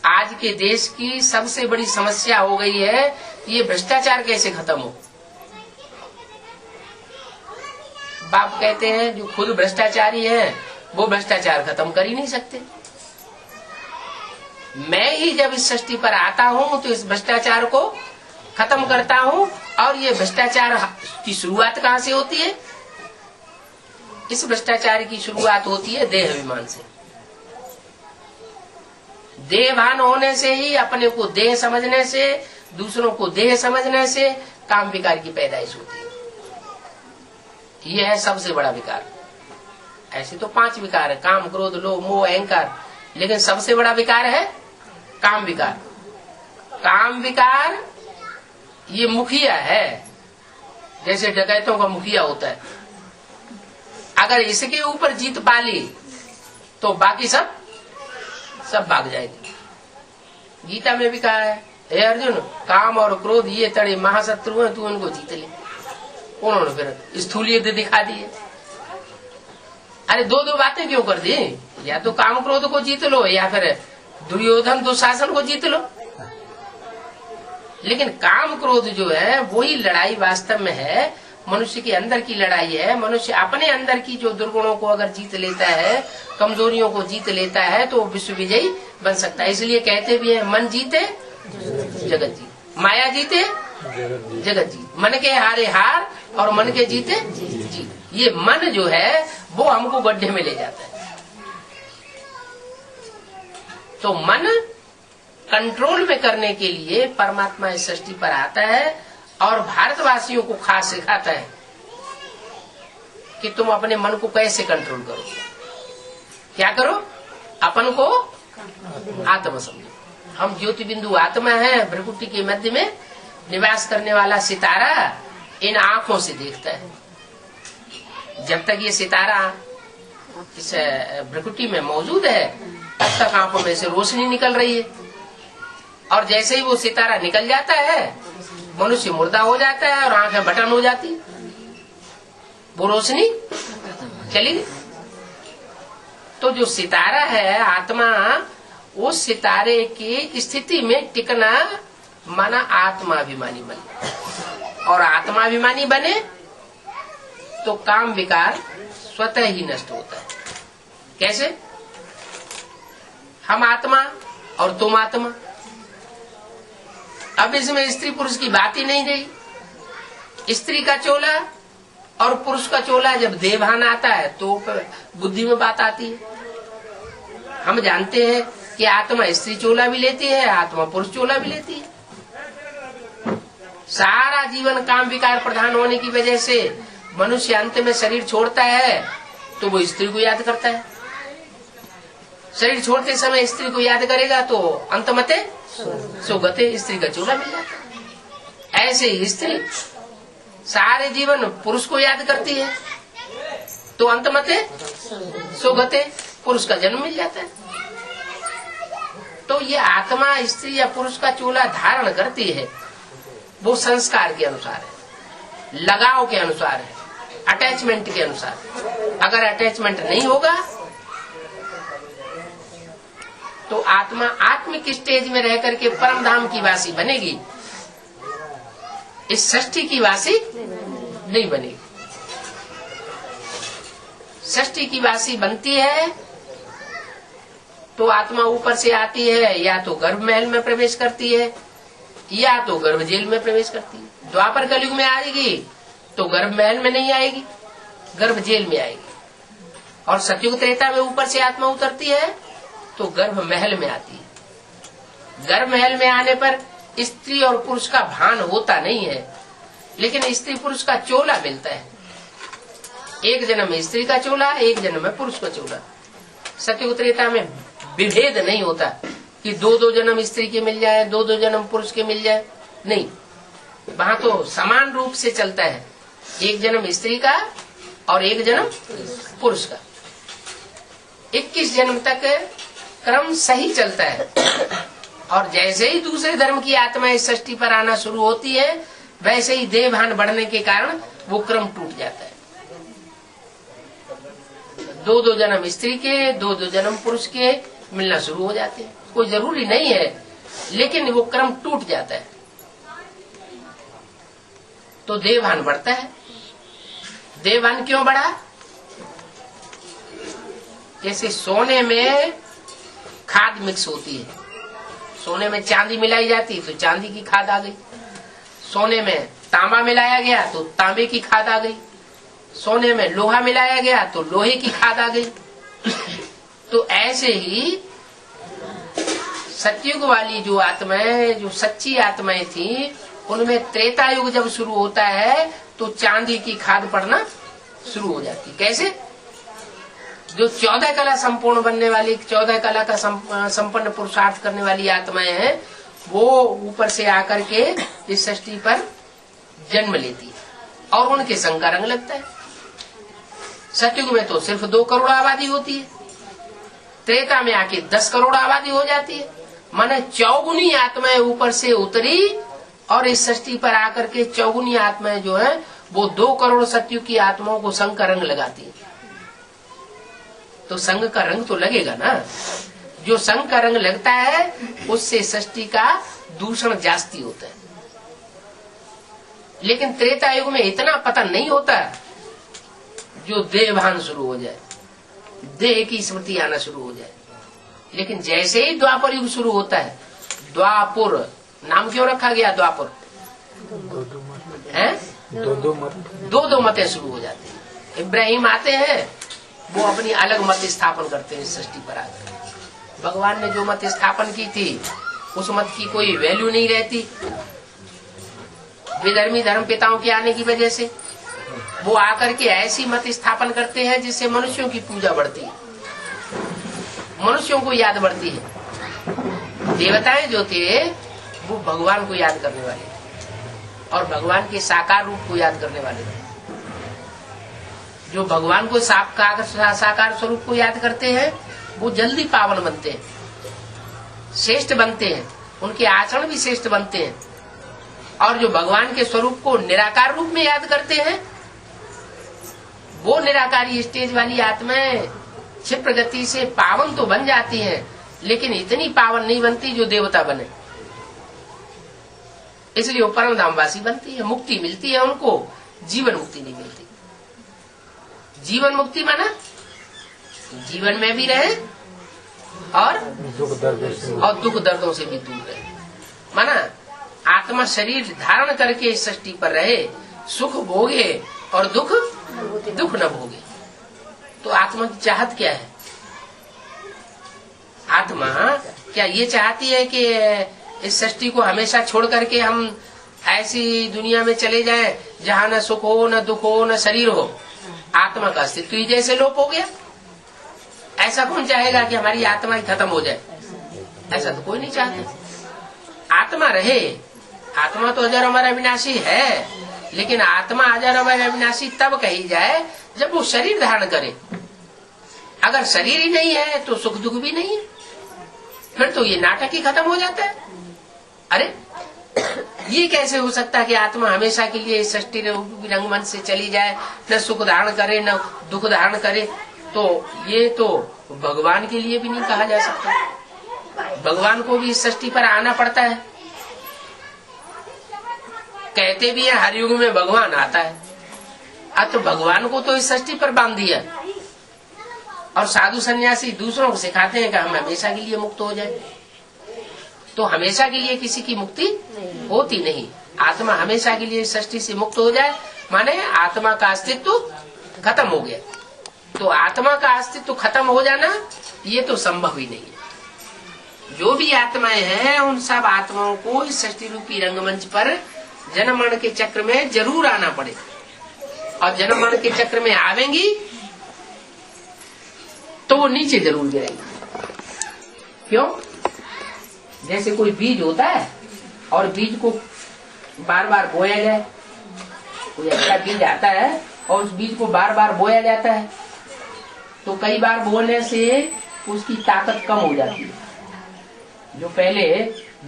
आज के देश की सबसे बड़ी समस्या हो गई है ये भ्रष्टाचार कैसे खत्म हो। बाप कहते हैं जो खुद भ्रष्टाचारी है वो भ्रष्टाचार खत्म कर ही नहीं सकते। मैं ही जब इस सृष्टि पर आता हूँ तो इस भ्रष्टाचार को खत्म करता हूँ। और ये भ्रष्टाचार की शुरुआत कहाँ से होती है? इस भ्रष्टाचार की शुरुआत होती है देह अभिमान से। देहभान होने से ही, अपने को देह समझने से, दूसरों को देह समझने से काम विकार की पैदाइश होती है। यह है सबसे बड़ा विकार। ऐसे तो 5 विकार है, काम क्रोध लोभ मोह अहंकार, लेकिन सबसे बड़ा विकार है काम विकार। काम विकार ये मुखिया है, जैसे डकैतों का मुखिया होता है। अगर इसके ऊपर जीत पा ली तो बाकी सब भाग जाएंगे। गीता में भी कहा है, हे अर्जुन, काम और क्रोध ये तड़े महाशत्रु हैं, तू इनको जीत ले। उन्होंने फिर स्थूल युद्ध दिखा दिए। अरे 2 बातें क्यों कर दी? या तो काम क्रोध को जीत लो या फिर दुर्योधन दुशासन को जीत लो। लेकिन काम क्रोध जो है वही लड़ाई वास्तव में है, मनुष्य के अंदर की लड़ाई है। मनुष्य अपने अंदर की जो दुर्गुणों को अगर जीत लेता है, कमजोरियों को जीत लेता है तो विश्व विजयी बन सकता है। इसलिए कहते भी है, मन जीते जगत जीत, माया जीते जगत जीत, मन के हारे हार और मन के जीते जीत। ये मन जो है वो हमको गड्ढे में ले जाता है। तो मन कंट्रोल में करने के लिए परमात्मा इस सृष्टि पर आता है और भारतवासियों को खास सिखाता है कि तुम अपने मन को कैसे कंट्रोल करो। क्या करो? अपन को आत्मा समझो। हम ज्योति बिंदु आत्मा है, भ्रकुटी के मध्य में निवास करने वाला सितारा इन आंखों से देखता है। जब तक ये सितारा इस भ्रकुटी में मौजूद है तब तक आंखों में से रोशनी निकल रही है, और जैसे ही वो सितारा निकल जाता है मनुष्य मुर्दा हो जाता है और आंखें बटन हो जाती है, वो रोशनी चली गई। तो जो सितारा है आत्मा, उस सितारे की स्थिति में टिकना माना आत्माभिमानी बने, और आत्माभिमानी बने तो काम विकार स्वतः ही नष्ट होता है। कैसे? हम आत्मा और तुम आत्मा। अब इसमें स्त्री पुरुष की बात ही नहीं रही। स्त्री का चोला और पुरुष का चोला जब देवभान आता है तो बुद्धि में बात आती है। हम जानते हैं कि आत्मा स्त्री चोला भी लेती है, आत्मा पुरुष चोला भी लेती है। सारा जीवन काम विकार प्रधान होने की वजह से मनुष्य अंत में शरीर छोड़ता है तो वो स्त्री को याद करता है। शरीर छोड़ते समय स्त्री को याद करेगा तो अंतमते सुगते, स्त्री का चोला मिल जाता है। ऐसे ही स्त्री सारे जीवन पुरुष को याद करती है तो अंतमते सुगते, पुरुष का जन्म मिल जाता है। तो ये आत्मा स्त्री या पुरुष का चोला धारण करती है, वो संस्कार के अनुसार है, लगाव के अनुसार है, अटैचमेंट के अनुसार। अगर अटैचमेंट नहीं होगा तो आत्मा आत्मिक स्टेज में रह करके परम धाम की वासी बनेगी, इस सृष्टि की वासी नहीं बनेगी। सृष्टि की वासी बनती है तो आत्मा ऊपर से आती है, या तो गर्भ महल में प्रवेश करती है या तो गर्भ जेल में प्रवेश करती है। द्वापर कलयुग में आएगी तो गर्भ महल में नहीं आएगी, गर्भ जेल में आएगी। और सतयुग त्रेता में ऊपर से आत्मा उतरती है तो गर्भ महल में आती है। गर्भ महल में आने पर स्त्री और पुरुष का भान होता नहीं है, लेकिन स्त्री पुरुष का चोला मिलता है। एक जन्म में स्त्री का चोला, एक जन्म में पुरुष का चोला। सतयुग त्रेता में विभेद नहीं होता कि 2-2 जन्म स्त्री के मिल जाए, 2-2 जन्म पुरुष के मिल जाए, नहीं। वहाँ तो समान रूप से चलता है, एक जन्म स्त्री का और एक जन्म पुरुष का। 21 जन्म तक क्रम सही चलता है, और जैसे ही दूसरे धर्म की आत्माएं सृष्टि पर आना शुरू होती है, वैसे ही देह भान बढ़ने के कारण वो क्रम टूट जाता है। 2-2 जन्म स्त्री के, 2-2 जन्म पुरुष के मिलना शुरू हो जाते हैं। कोई जरूरी नहीं है, लेकिन वो क्रम टूट जाता है तो देहभान बढ़ता है। देहभान क्यों बढ़ा? जैसे सोने में खाद मिक्स होती है, सोने में चांदी मिलाई जाती है तो चांदी की खाद आ गई, सोने में तांबा मिलाया गया तो तांबे की खाद आ गई, सोने में लोहा मिलाया गया तो लोहे की खाद आ गई। तो ऐसे ही सतयुग वाली जो आत्माएं, जो सच्ची आत्माएं थी, उनमें त्रेता युग जब शुरू होता है तो चांदी की खाद पड़ना शुरू हो जाती। कैसे? जो 14 कला संपूर्ण बनने वाली, 14 कला का संपन्न पुरुषार्थ करने वाली आत्माएं हैं, वो ऊपर से आकर के इस सृष्टि पर जन्म लेती है और उनके संग का रंग लगता है। सतयुग में तो सिर्फ 2 करोड़ आबादी होती है, त्रेता में आके 10 करोड़ आबादी हो जाती है। माने चौगुनी आत्माएं ऊपर से उतरी और इस सृष्टि पर आकर के चौगुनी आत्माएं जो है वो 2 करोड़ सतयुग की आत्माओं को संग का रंग लगाती है। तो संग का रंग तो लगेगा ना, जो संग का रंग लगता है उससे सृष्टि का दूषण जास्ती होता है। लेकिन त्रेता युग में इतना पतन नहीं होता, जो देहभान शुरू हो जाए, देह की स्मृति आना शुरू हो जाए। लेकिन जैसे ही द्वापर युग शुरू होता है, द्वापुर नाम क्यों रखा गया द्वापुर? हैं? 2-2 मतें शुरू हो जाती है। इब्राहिम आते हैं, वो अपनी अलग मत स्थापन करते हैं सृष्टि पर आकर। भगवान ने जो मत स्थापन की थी उस मत की कोई वैल्यू नहीं रहती। विधर्मी धर्म पिताओं के आने की वजह से वो आकर के ऐसी मत स्थापन करते हैं जिससे मनुष्यों की पूजा बढ़ती है, मनुष्यों को याद बढ़ती है। देवताएं जो थे वो भगवान को याद करने वाले थे और भगवान के साकार रूप को याद करने वाले थे। जो भगवान को साकार स्वरूप को याद करते हैं वो जल्दी पावन बनते हैं, श्रेष्ठ बनते हैं, उनके आचरण भी श्रेष्ठ बनते हैं। और जो भगवान के स्वरूप को निराकार रूप में याद करते हैं, वो निराकारी स्टेज वाली आत्माएं क्षिप्र गति से पावन तो बन जाती हैं, लेकिन इतनी पावन नहीं बनती जो देवता बने। इसलिए वो परम धामवासी बनती है, मुक्ति मिलती है उनको, जीवन मुक्ति नहीं मिलती। जीवन मुक्ति माना जीवन में भी रहे और दुख दर्दों से भी दूर रहे। माना आत्मा शरीर धारण करके इस सृष्टि पर रहे, सुख भोगे और दुख न भोगे। तो आत्मा की चाहत क्या है? आत्मा क्या ये चाहती है कि इस सृष्टि को हमेशा छोड़ करके हम ऐसी दुनिया में चले जाएं जहाँ न सुख हो, न दुख हो, न शरीर हो? आत्मा का अस्तित्व ही जैसे लोप हो गया। ऐसा कौन चाहेगा कि हमारी आत्मा ही खत्म हो जाए? ऐसा तो कोई नहीं चाहता। आत्मा रहे, आत्मा तो अजर अमर अविनाशी है, लेकिन आत्मा अजर अमर अविनाशी तब कही जाए जब वो शरीर धारण करे। अगर शरीर ही नहीं है तो सुख दुख भी नहीं है, फिर तो ये नाटक ही खत्म हो जाता है। अरे ये कैसे हो सकता है कि आत्मा हमेशा के लिए सृष्टि रंगमंच से चली जाए, न सुख धारण करे न दुख धारण करे? तो ये तो भगवान के लिए भी नहीं कहा जा सकता। भगवान को भी इस सृष्टि पर आना पड़ता है। कहते भी है हर युग में भगवान आता है। अब तो भगवान को तो इस सृष्टि पर बांध दिया, और साधु सन्यासी दूसरों को सिखाते हैं कि हम हमेशा के लिए मुक्त हो जाए। तो हमेशा के लिए किसी की मुक्ति होती नहीं। आत्मा हमेशा के लिए सृष्टि से मुक्त हो जाए माने आत्मा का अस्तित्व खत्म हो गया। तो आत्मा का अस्तित्व खत्म हो जाना ये तो संभव ही नहीं है। जो भी आत्माएं हैं उन सब आत्माओं को इस सृष्टि रूपी रंगमंच पर जन्म मरण के चक्र में जरूर आना पड़े, और जन्म मरण के चक्र में आवेंगी तो वो नीचे जरूर गिरेंगी। क्यों? जैसे कोई बीज होता है और बीज को बार बार बोया जाए, कोई अच्छा बीज आता है और उस बीज को बार बार बोया जाता है, तो कई बार बोने से उसकी ताकत कम हो जाती है। जो पहले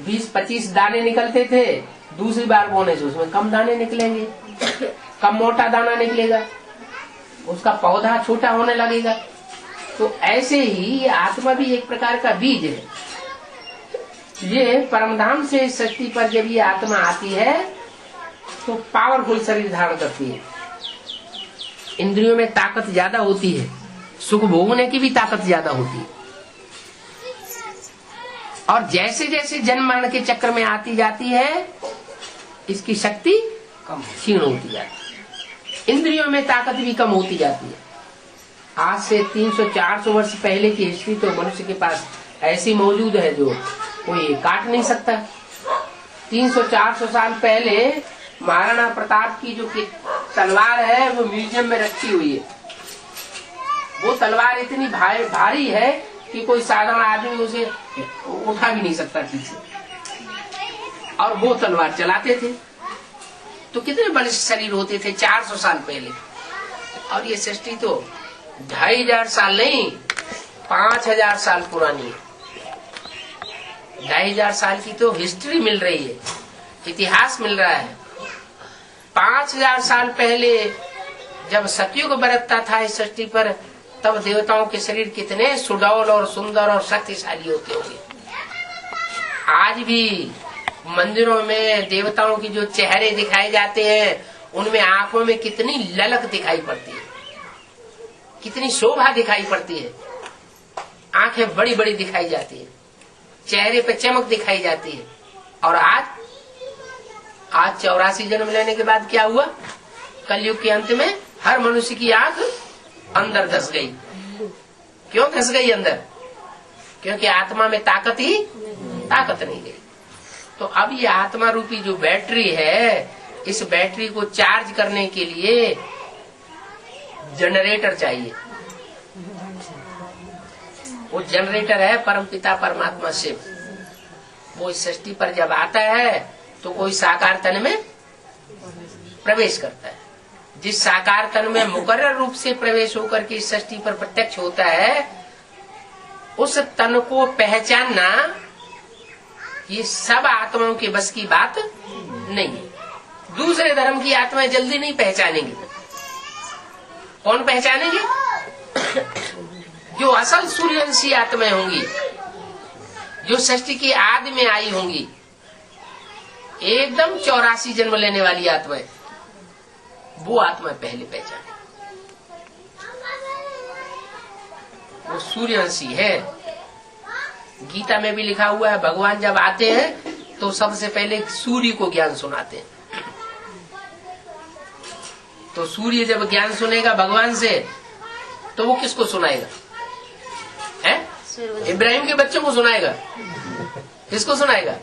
20-25 दाने निकलते थे, दूसरी बार बोने से उसमें कम दाने निकलेंगे, कम मोटा दाना निकलेगा, उसका पौधा छोटा होने लगेगा। तो ऐसे ही आत्मा भी एक प्रकार का बीज है। ये परमधाम से इस सृष्टि पर जब ये आत्मा आती है तो पावरफुल शरीर धारण करती है। इंद्रियों में ताकत ज्यादा होती है, सुख भोगने की भी ताकत ज्यादा होती है। और जैसे जैसे जन्म मरण के चक्र में आती जाती है, इसकी शक्ति कम क्षीण होती जाती है, इंद्रियों में ताकत भी कम होती जाती है। आज से 300-400 वर्ष पहले की हिस्ट्री तो मनुष्य के पास ऐसी मौजूद है जो कोई काट नहीं सकता। 300-400 साल पहले महाराणा प्रताप की जो तलवार है वो म्यूजियम में रखी हुई है। वो तलवार इतनी भारी है कि कोई साधारण आदमी उसे उठा भी नहीं सकता ठीक से, और वो तलवार चलाते थे। तो कितने बड़े शरीर होते थे 400 साल पहले। और ये सृष्टि तो 2500 साल नहीं, 5000 साल पुरानी है। 2500 साल की तो हिस्ट्री मिल रही है, इतिहास मिल रहा है। 5000 साल पहले जब सतयुग बरतता था इस सृष्टि पर, तब देवताओं के शरीर कितने सुडौल और सुंदर और शक्तिशाली होते होंगे। आज भी मंदिरों में देवताओं की जो चेहरे दिखाए जाते हैं, उनमें आंखों में कितनी ललक दिखाई पड़ती है, कितनी शोभा दिखाई पड़ती है। आंखें बड़ी बड़ी दिखाई जाती है, चेहरे पे चमक दिखाई जाती है। और आज 84 जन्म लेने के बाद क्या हुआ? कलयुग के अंत में हर मनुष्य की आंख अंदर धस गई। क्यों धस गई अंदर? क्योंकि आत्मा में ताकत नहीं गई। तो अब ये आत्मा रूपी जो बैटरी है, इस बैटरी को चार्ज करने के लिए जनरेटर चाहिए। वो जनरेटर है परमपिता परमात्मा शिव। वो इस सृष्टि पर जब आता है तो कोई साकार तन में प्रवेश करता है। जिस साकार तन में मुकर्रर रूप से प्रवेश होकर के इस सृष्टि पर प्रत्यक्ष होता है, उस तन को पहचानना ये सब आत्माओं के बस की बात नहीं है। दूसरे धर्म की आत्माएं जल्दी नहीं पहचानेंगी। कौन पहचानेंगे? जो असल सूर्यवंशी आत्माएं होंगी, जो सृष्टि की आदि में आई होंगी, एकदम 84 जन्म लेने वाली आत्माएं, वो आत्मा पहले पहचाने। वो सूर्यवंशी है। गीता में भी लिखा हुआ है, भगवान जब आते हैं तो सबसे पहले सूर्य को ज्ञान सुनाते हैं। तो सूर्य जब ज्ञान सुनेगा भगवान से, तो वो किसको सुनाएगा? है? इब्राहिम के बच्चों को सुनाएगा। किसको सुनाएगा?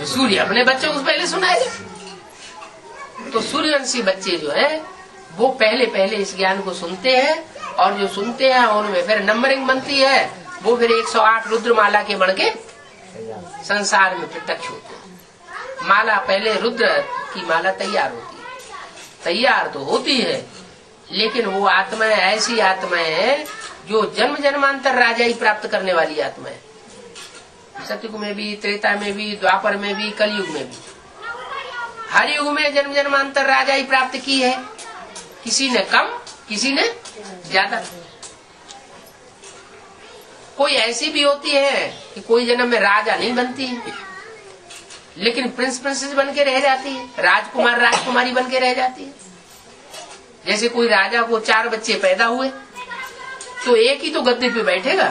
सूर्य अपने बच्चों को पहले सुनाएगा। तो सूर्यवंशी बच्चे जो है वो पहले इस ज्ञान को सुनते हैं, और जो सुनते हैं उनमें फिर नंबरिंग बनती है। वो फिर 108 रुद्रमाला के बन के संसार में प्रत्यक्ष होते हैं। माला पहले रुद्र की माला तैयार होती है, तैयार तो होती है, लेकिन वो आत्माएं ऐसी आत्माएं हैं जो जन्म जन्मांतर राजाई प्राप्त करने वाली आत्माएं। सतयुग में भी, त्रेता में भी, द्वापर में भी, कलयुग में भी, हर युग में जन्म जन्मांतर राजाई प्राप्त की है। किसी ने कम, किसी ने ज्यादा। कोई ऐसी भी होती है कि कोई जन्म में राजा नहीं बनती है, लेकिन प्रिंस प्रिंसेस बन के रह जाती है, राजकुमार राजकुमारी बन के रह जाती है। जैसे कोई राजा को 4 बच्चे पैदा हुए, तो एक ही तो गद्दी पे बैठेगा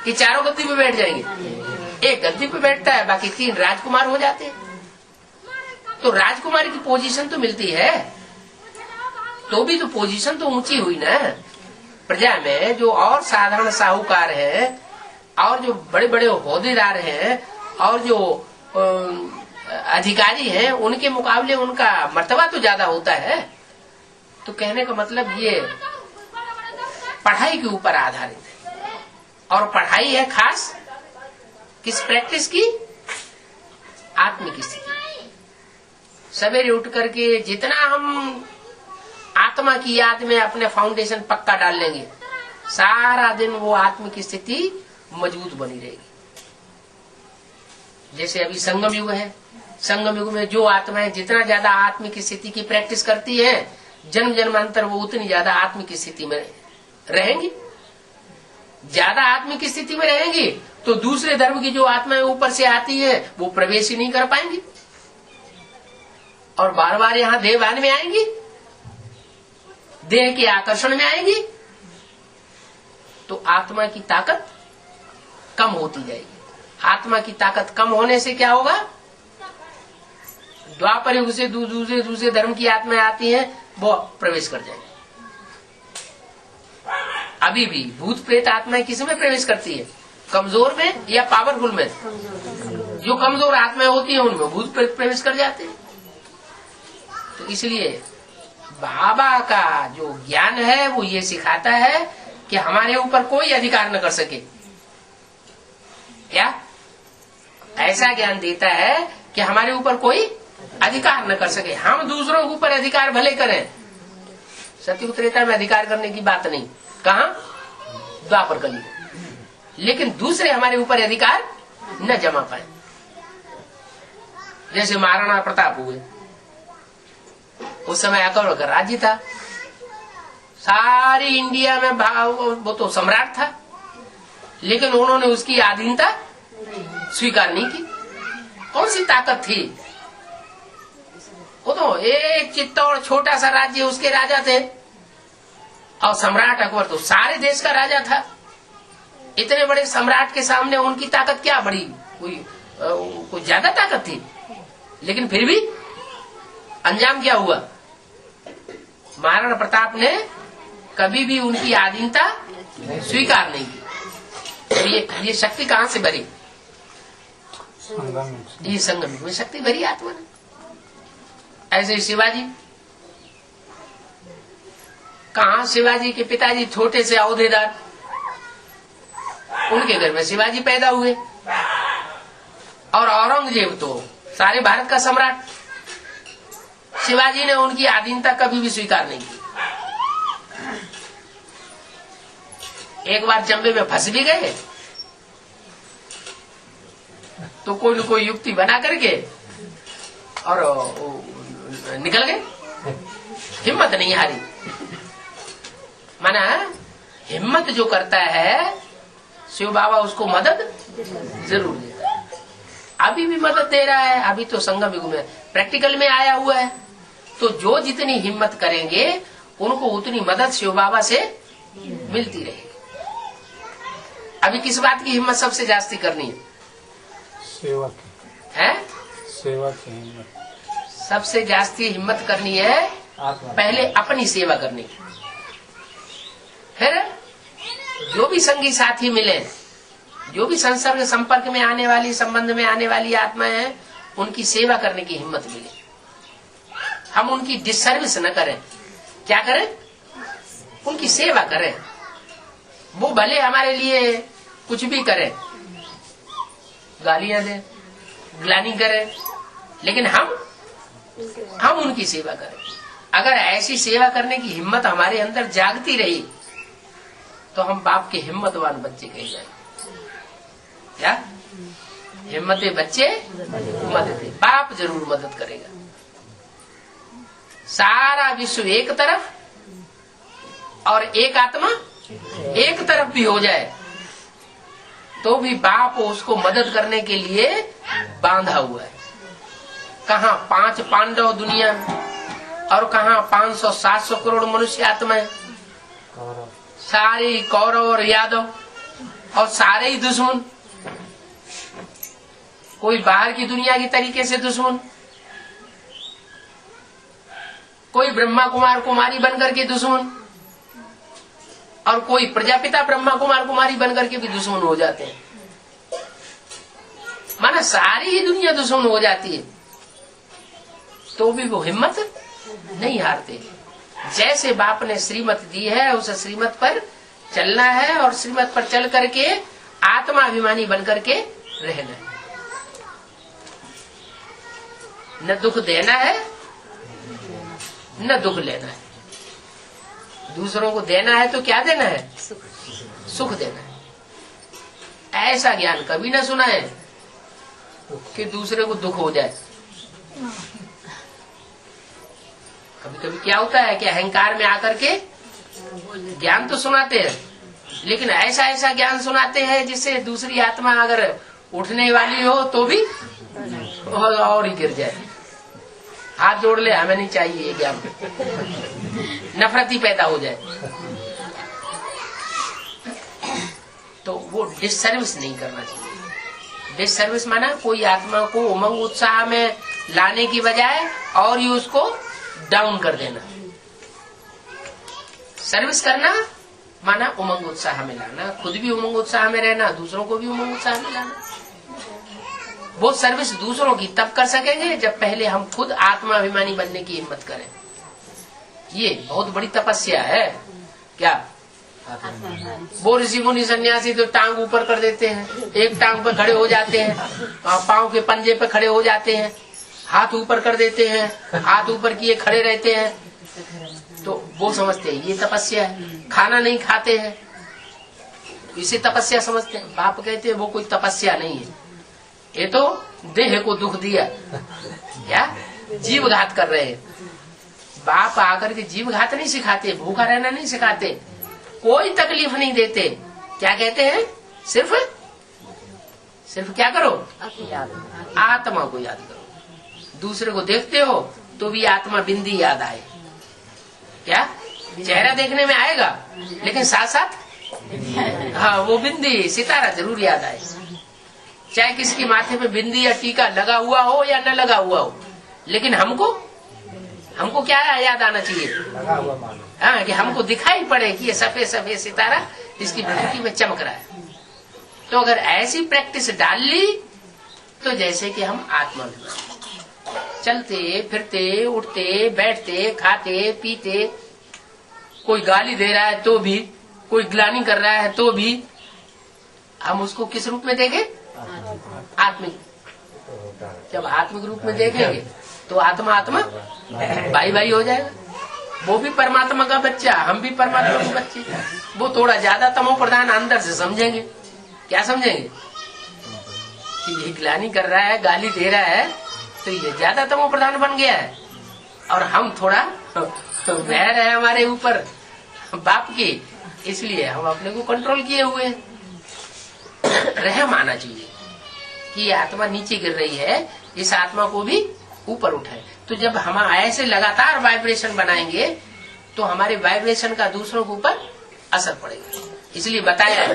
कि चारों गद्दी पे बैठ जाएंगे? एक गद्दी पे बैठता है, बाकी 3 राजकुमार हो जाते हैं। तो राजकुमारी की पोजीशन तो मिलती है, तो भी तो पोजीशन तो ऊंची हुई ना। प्रजा में जो और साधारण साहूकार है, और जो बड़े बड़े ओहदेदार हैं, और जो अधिकारी हैं, उनके मुकाबले उनका मर्तबा तो ज्यादा होता है। तो कहने का मतलब ये पढ़ाई के ऊपर आधारित है। और पढ़ाई है खास किस प्रैक्टिस की? आत्मिक स्थिति। सवेरे उठ करके जितना हम आत्मा की याद में अपने फाउंडेशन पक्का डाल लेंगे, सारा दिन वो आत्मिक स्थिति मजबूत बनी रहेगी। जैसे अभी संगम युग है, संगम युग में जो आत्माएं जितना ज्यादा आत्मिक स्थिति की प्रैक्टिस करती है, जन्म जन्मांतर वो उतनी ज्यादा आत्मिक स्थिति में रहेंगी। ज्यादा आत्मिक स्थिति में रहेंगी तो दूसरे धर्म की जो आत्माएं ऊपर से आती है वो प्रवेश ही नहीं कर पाएंगी और बार बार यहाँ देहभान में आएंगी, देह के आकर्षण में आएंगी, तो आत्मा की ताकत कम होती जाएगी। आत्मा की ताकत कम होने से क्या होगा, द्वापर युग से दूसरे धर्म की आत्माएं आती हैं, वो प्रवेश कर जाएंगी। अभी भी भूत प्रेत आत्माएं किस में प्रवेश करती है, कमजोर में या पावरफुल में? जो कमजोर आत्माएं होती हैं उनमें भूत प्रेत प्रवेश कर जाते हैं। तो इसलिए बाबा का जो ज्ञान है वो ये सिखाता है कि हमारे ऊपर कोई अधिकार न कर सके। क्या ऐसा ज्ञान देता है कि हमारे ऊपर कोई अधिकार न कर सके। हम दूसरों के ऊपर अधिकार भले करें, सतयुग त्रेता में अधिकार करने की बात नहीं, कहा द्वापर कली, लेकिन दूसरे हमारे ऊपर अधिकार न जमा पाए। जैसे महाराणा प्रताप हुए, उस समय अकबर का राज्य था, सारी इंडिया में वो तो सम्राट था, लेकिन उन्होंने उसकी अधीनता स्वीकार नहीं की। कौन सी ताकत थी? वो तो एक चित्तौड़ छोटा सा राज्य, उसके राजा थे, और सम्राट अकबर तो सारे देश का राजा था। इतने बड़े सम्राट के सामने उनकी ताकत क्या बड़ी, कोई ज्यादा ताकत थी? लेकिन फिर भी अंजाम क्या हुआ, महाराणा प्रताप ने कभी भी उनकी अधीनता स्वीकार नहीं की। तो ये शक्ति कहाँ से भरी? ये संगम में शक्ति भरी आत्मा ने। ऐसे शिवाजी, कहा शिवाजी के पिताजी छोटे से औहदेदार, उनके घर में शिवाजी पैदा हुए, और औरंगजेब तो सारे भारत का सम्राट। शिवाजी ने उनकी अधीनता कभी भी स्वीकार नहीं की। एक बार जंबे में फंस भी गए तो कोई न कोई युक्ति बना करके और निकल गए, हिम्मत नहीं हारी। माना हिम्मत जो करता है शिव बाबा उसको मदद जरूर देता है। अभी भी मदद दे रहा है, अभी तो संगम युग में प्रैक्टिकल में आया हुआ है। तो जो जितनी हिम्मत करेंगे उनको उतनी मदद शिव बाबा से मिलती रहेगी। अभी किस बात की हिम्मत सबसे जास्ती करनी है? सेवा की है, सेवा की हिम्मत सबसे जास्ती हिम्मत करनी है। पहले अपनी सेवा करनी, फिर जो भी संगी साथी मिले, जो भी संसर्ग संपर्क में आने वाली, संबंध में आने वाली आत्माएं हैं, उनकी सेवा करने की हिम्मत मिले। हम उनकी डिसर्विस न करें। क्या करें? उनकी सेवा करें। वो भले हमारे लिए कुछ भी करें, गालियां दें, ग्लानि करें, लेकिन हम उनकी सेवा करें। अगर ऐसी सेवा करने की हिम्मत हमारे अंदर जागती रही तो हम बाप के हिम्मतवान बच्चे कहे जाए। क्या हिम्मते बच्चे मदद, बाप जरूर मदद करेगा। सारा विश्व एक तरफ और एक आत्मा एक तरफ भी हो जाए तो भी बाप उसको मदद करने के लिए बांधा हुआ है। कहाँ 5 पांडव दुनिया और कहाँ 500-700 करोड़ मनुष्य आत्माएं, सारे कौरव और यादव और सारे ही दुश्मन। कोई बाहर की दुनिया की तरीके से दुश्मन, कोई ब्रह्मा कुमार कुमारी बनकर के दुश्मन, और कोई प्रजापिता ब्रह्मा कुमार कुमारी बनकर के भी दुश्मन हो जाते हैं। माना सारी ही दुनिया दुश्मन हो जाती है तो भी वो हिम्मत नहीं हारते। जैसे बाप ने श्रीमत दी है उस श्रीमत पर चलना है और श्रीमत पर चल करके आत्माभिमानी बनकर के रहना है। न दुख देना है न दुख लेना है। दूसरों को देना है तो क्या देना है? सुख देना है। ऐसा ज्ञान कभी ना सुना है कि दूसरे को दुख हो जाए। कभी कभी क्या होता है कि अहंकार में आकर के ज्ञान तो सुनाते हैं, लेकिन ऐसा ऐसा ज्ञान सुनाते हैं जिससे दूसरी आत्मा अगर उठने वाली हो तो भी और ही गिर जाए, हाथ जोड़ ले, हमें नहीं चाहिए ये ज्ञान, नफरत ही पैदा हो जाए। तो वो डिससर्विस नहीं करना चाहिए। डिससर्विस माना कोई आत्मा को उमंग उत्साह में लाने की बजाय और ही उसको डाउन कर देना। सर्विस करना माना उमंग उत्साह में लाना, खुद भी उमंग उत्साह में रहना, दूसरों को भी उमंग उत्साह में लाना। वो सर्विस दूसरों की तब कर सकेंगे जब पहले हम खुद आत्माभिमानी बनने की हिम्मत करें। ये बहुत बड़ी तपस्या है। क्या वो ऋषि मुनि सन्यासी तो टांग ऊपर कर देते हैं, एक टांग पर खड़े हो जाते हैं, पांव के पंजे पर खड़े हो जाते हैं, हाथ ऊपर कर देते हैं, हाथ ऊपर किए खड़े रहते हैं, तो वो समझते हैं ये तपस्या है। खाना नहीं खाते हैं, इसे तपस्या समझते हैं। बाप कहते हैं वो कोई तपस्या नहीं है, ये तो देह को दुख दिया, क्या जीव घात कर रहे हैं। बाप आकर के जीव घात नहीं सिखाते, भूखा रहना नहीं सिखाते, कोई तकलीफ नहीं देते। क्या कहते हैं? सिर्फ क्या करो? आत्मा को याद करो। दूसरे को देखते हो तो भी आत्मा बिंदी याद आए। क्या चेहरा देखने में आएगा, लेकिन साथ साथ हाँ वो बिंदी सितारा जरूर याद आए। चाहे किसके माथे पे बिंदी या टीका लगा हुआ हो या न लगा हुआ हो, लेकिन हमको क्या याद आना चाहिए? लगा हुआ मानो। हाँ, कि हमको दिखाई पड़े कि ये सफेद सफेद सितारा इसकी बिंदी में चमक रहा है। तो अगर ऐसी प्रैक्टिस डाल ली तो जैसे कि हम आत्मा में चलते फिरते उठते बैठते खाते पीते, कोई गाली दे रहा है तो भी, कोई ग्लानि कर रहा है तो भी हम उसको किस रूप में देखें? आत्मिक। जब आत्मिक रूप में देखेंगे तो आत्मा आत्मा भाई भाई हो जाएगा। वो भी परमात्मा का बच्चा, हम भी परमात्मा के बच्चे। वो थोड़ा ज्यादा तमो प्रधान अंदर से समझेंगे। क्या समझेंगे? कि ये ग्लानि कर रहा है, गाली दे रहा है, तो ये ज्यादा तमो प्रधान बन गया है, और हम थोड़ा बहर है हमारे ऊपर बाप की, इसलिए हम अपने को कंट्रोल किए हुए हैं। रहम आना चाहिए कि ये आत्मा नीचे गिर रही है, इस आत्मा को भी ऊपर उठाए। तो जब हम ऐसे लगातार वाइब्रेशन बनाएंगे तो हमारे वाइब्रेशन का दूसरों के ऊपर असर पड़ेगा। इसलिए बताया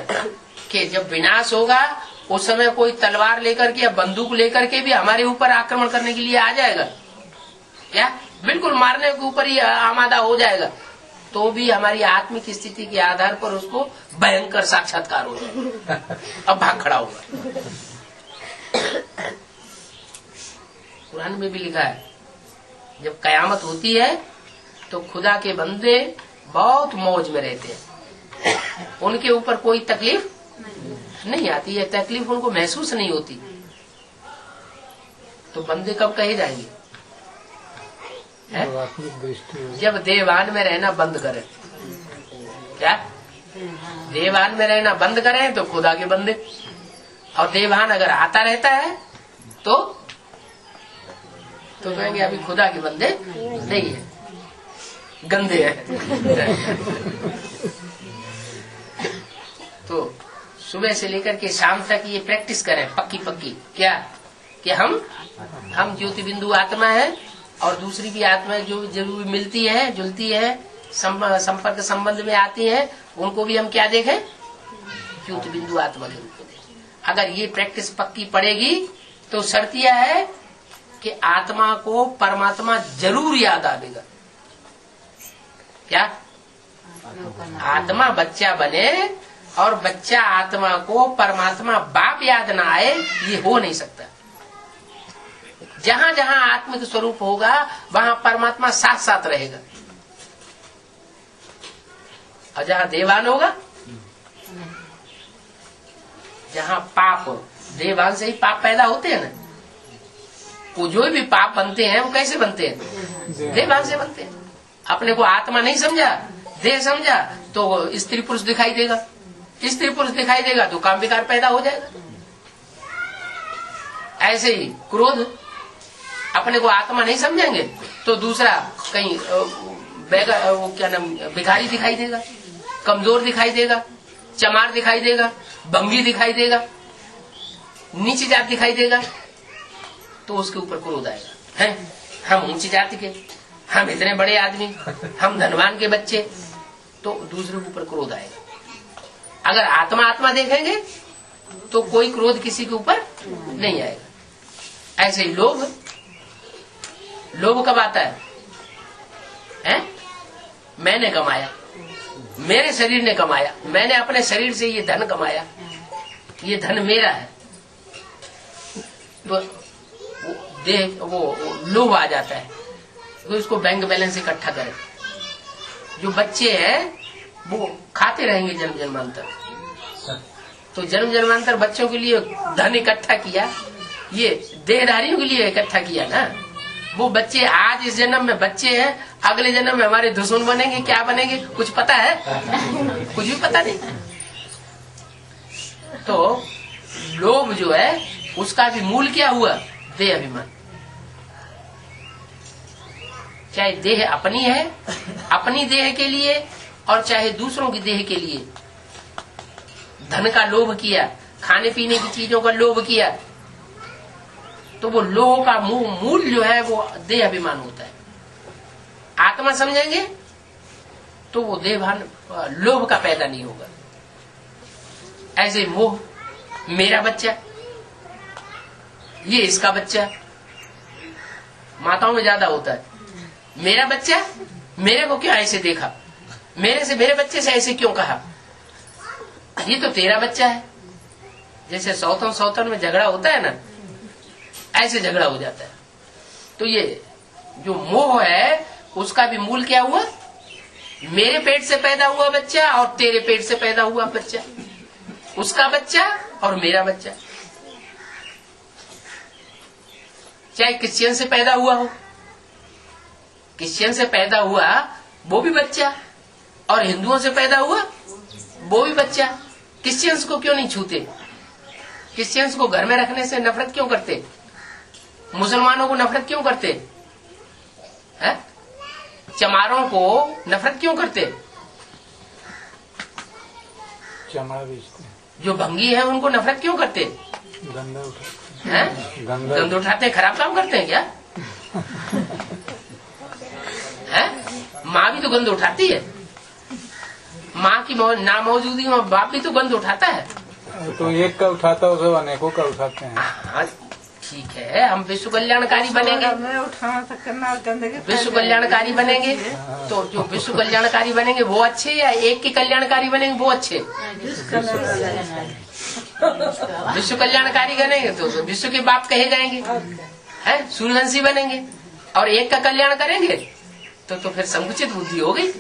कि जब विनाश होगा उस समय कोई तलवार लेकर के या बंदूक लेकर के भी हमारे ऊपर आक्रमण करने के लिए आ जाएगा, क्या बिल्कुल मारने के ऊपर ही आमादा हो जाएगा, तो भी हमारी आत्मिक स्थिति के आधार पर उसको भयंकर साक्षात्कार हो जाएगा, अब भाग खड़ा होगा। कुरान में भी लिखा है जब कयामत होती है तो खुदा के बंदे बहुत मौज में रहते हैं, उनके ऊपर कोई तकलीफ नहीं आती है, तकलीफ उनको महसूस नहीं होती। तो बंदे कब कहे जाएंगे? जब देवान में रहना बंद करें। क्या देवान में रहना बंद करें तो खुदा के बंदे, और देवान अगर आता रहता है तो कहेंगे अभी खुदा के बंदे नहीं है, गंदे हैं। तो सुबह से लेकर के शाम तक ये प्रैक्टिस करें पक्की पक्की। क्या कि हम ज्योति बिंदु आत्मा है, और दूसरी भी आत्मा जो जरूर मिलती है जुलती है संपर्क संबंध में आती है, उनको भी हम क्या देखें? ज्योति बिंदु आत्मा के रूप में देखें। अगर ये प्रैक्टिस पक्की पड़ेगी तो शर्त यह है कि आत्मा को परमात्मा जरूर याद आएगा। क्या आत्मा बच्चा बने और बच्चा आत्मा को परमात्मा बाप याद ना आए, ये हो नहीं सकता। जहाँ जहाँ आत्मिक स्वरूप होगा वहाँ परमात्मा साथ साथ रहेगा, और जहाँ देवान होगा, जहाँ पाप हो, देवान से ही पाप पैदा होते हैं ना। वो जो भी पाप बनते हैं वो कैसे बनते हैं? देवान से बनते हैं। अपने को आत्मा नहीं समझा, देह समझा तो स्त्री पुरुष दिखाई देगा, स्त्री पुरुष दिखाई देगा तो काम विकार पैदा हो जाएगा। ऐसे ही क्रोध, अपने को आत्मा नहीं समझेंगे तो दूसरा कहीं वो क्या नाम भिखारी दिखाई देगा, कमजोर दिखाई देगा, चमार दिखाई देगा, भंगी दिखाई देगा, नीची जात दिखाई देगा, तो उसके ऊपर क्रोध आएगा। है हम ऊंची जाति के, हम इतने बड़े आदमी, हम धनवान के बच्चे, तो दूसरे के ऊपर क्रोध आएगा। अगर आत्मा आत्मा देखेंगे तो कोई क्रोध किसी के ऊपर नहीं आएगा। ऐसे ही लोभ, लोभ कब आता है? मैंने कमाया, मेरे शरीर ने कमाया, मैंने अपने शरीर से ये धन कमाया, ये धन मेरा है, तो वो लोभ आ जाता है। तो इसको बैंक बैलेंस इकट्ठा करें। जो बच्चे हैं वो खाते रहेंगे जन्म जन्मांतर, तो जन्म जन्मांतर बच्चों के लिए धन इकट्ठा किया, ये देहधारियों के लिए इकट्ठा किया ना। वो बच्चे आज इस जन्म में बच्चे हैं, अगले जन्म में हमारे दुश्मन बनेंगे, क्या बनेंगे कुछ पता है? कुछ भी पता नहीं। तो लोभ जो है उसका भी मूल क्या हुआ? देह अभिमान। चाहे देह अपनी है, अपनी देह के लिए, और चाहे दूसरों की देह के लिए धन का लोभ किया, खाने पीने की चीजों का लोभ किया, तो वो लोभ का मूल जो है वो देह अभिमान होता है। आत्मा समझेंगे तो वो देहभान लोभ का पैदा नहीं होगा। ऐसे मोह, मेरा बच्चा, ये इसका बच्चा, माताओं में ज्यादा होता है। मेरा बच्चा, मेरे को क्यों ऐसे देखा, मेरे से मेरे बच्चे से ऐसे क्यों कहा, ये तो तेरा बच्चा है। जैसे सौतन में झगड़ा होता है ना, ऐसे झगड़ा हो जाता है। तो ये जो मोह है उसका भी मूल क्या हुआ? मेरे पेट से पैदा हुआ बच्चा और तेरे पेट से पैदा हुआ बच्चा, उसका बच्चा और मेरा बच्चा। चाहे क्रिश्चियन से पैदा हुआ हो, क्रिश्चियन से पैदा हुआ वो भी बच्चा, और हिंदुओं से पैदा हुआ वो भी बच्चा। क्रिश्चियंस को क्यों नहीं छूते? क्रिश्चियंस को घर में रखने से नफरत क्यों करते? मुसलमानों को नफरत क्यों करते है? चमारों को नफरत क्यों करते? चमड़ा बेचते, जो भंगी है उनको नफरत क्यों करते? गंदा उठाते हैं, गंद उठाते, खराब काम करते हैं क्या? है? माँ भी तो गंद उठाती है, माँ की ना मौजूदगी में बाप भी तो गंद उठाता है। तो एक का उठाता है उसे अनेकों का उठाते हैं। हाँ ठीक है, हम विश्व कल्याणकारी बनेंगे, विश्व कल्याणकारी बनेंगे, तो जो विश्व कल्याणकारी बनेंगे वो अच्छे, या एक के कल्याणकारी बनेंगे वो अच्छे? विश्व कल्याणकारी बनेंगे तो विश्व के बाप कहे जाएंगे, है सूर्यवंशी बनेंगे, और एक का कल्याण करेंगे तो फिर संकुचित बुद्धि हो गई।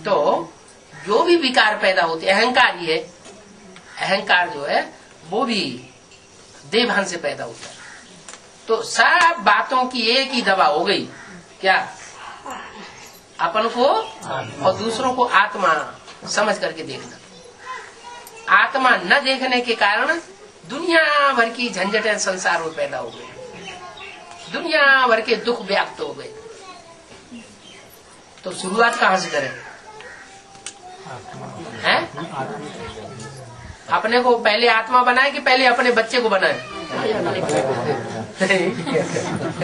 तो जो भी विकार पैदा होते, अहंकार ही है, अहंकार जो है वो भी देहभान से पैदा होता है। तो सब बातों की एक ही दवा हो गई, क्या? अपन को और दूसरों को आत्मा समझ करके देखना। आत्मा न देखने के कारण दुनिया भर की झंझटें संसार में पैदा हो गई, दुनिया भर के दुख व्याप्त हो गए। तो शुरुआत कहाँ से करें? हैं? अपने को पहले आत्मा बनाए कि पहले अपने बच्चे को बनाए?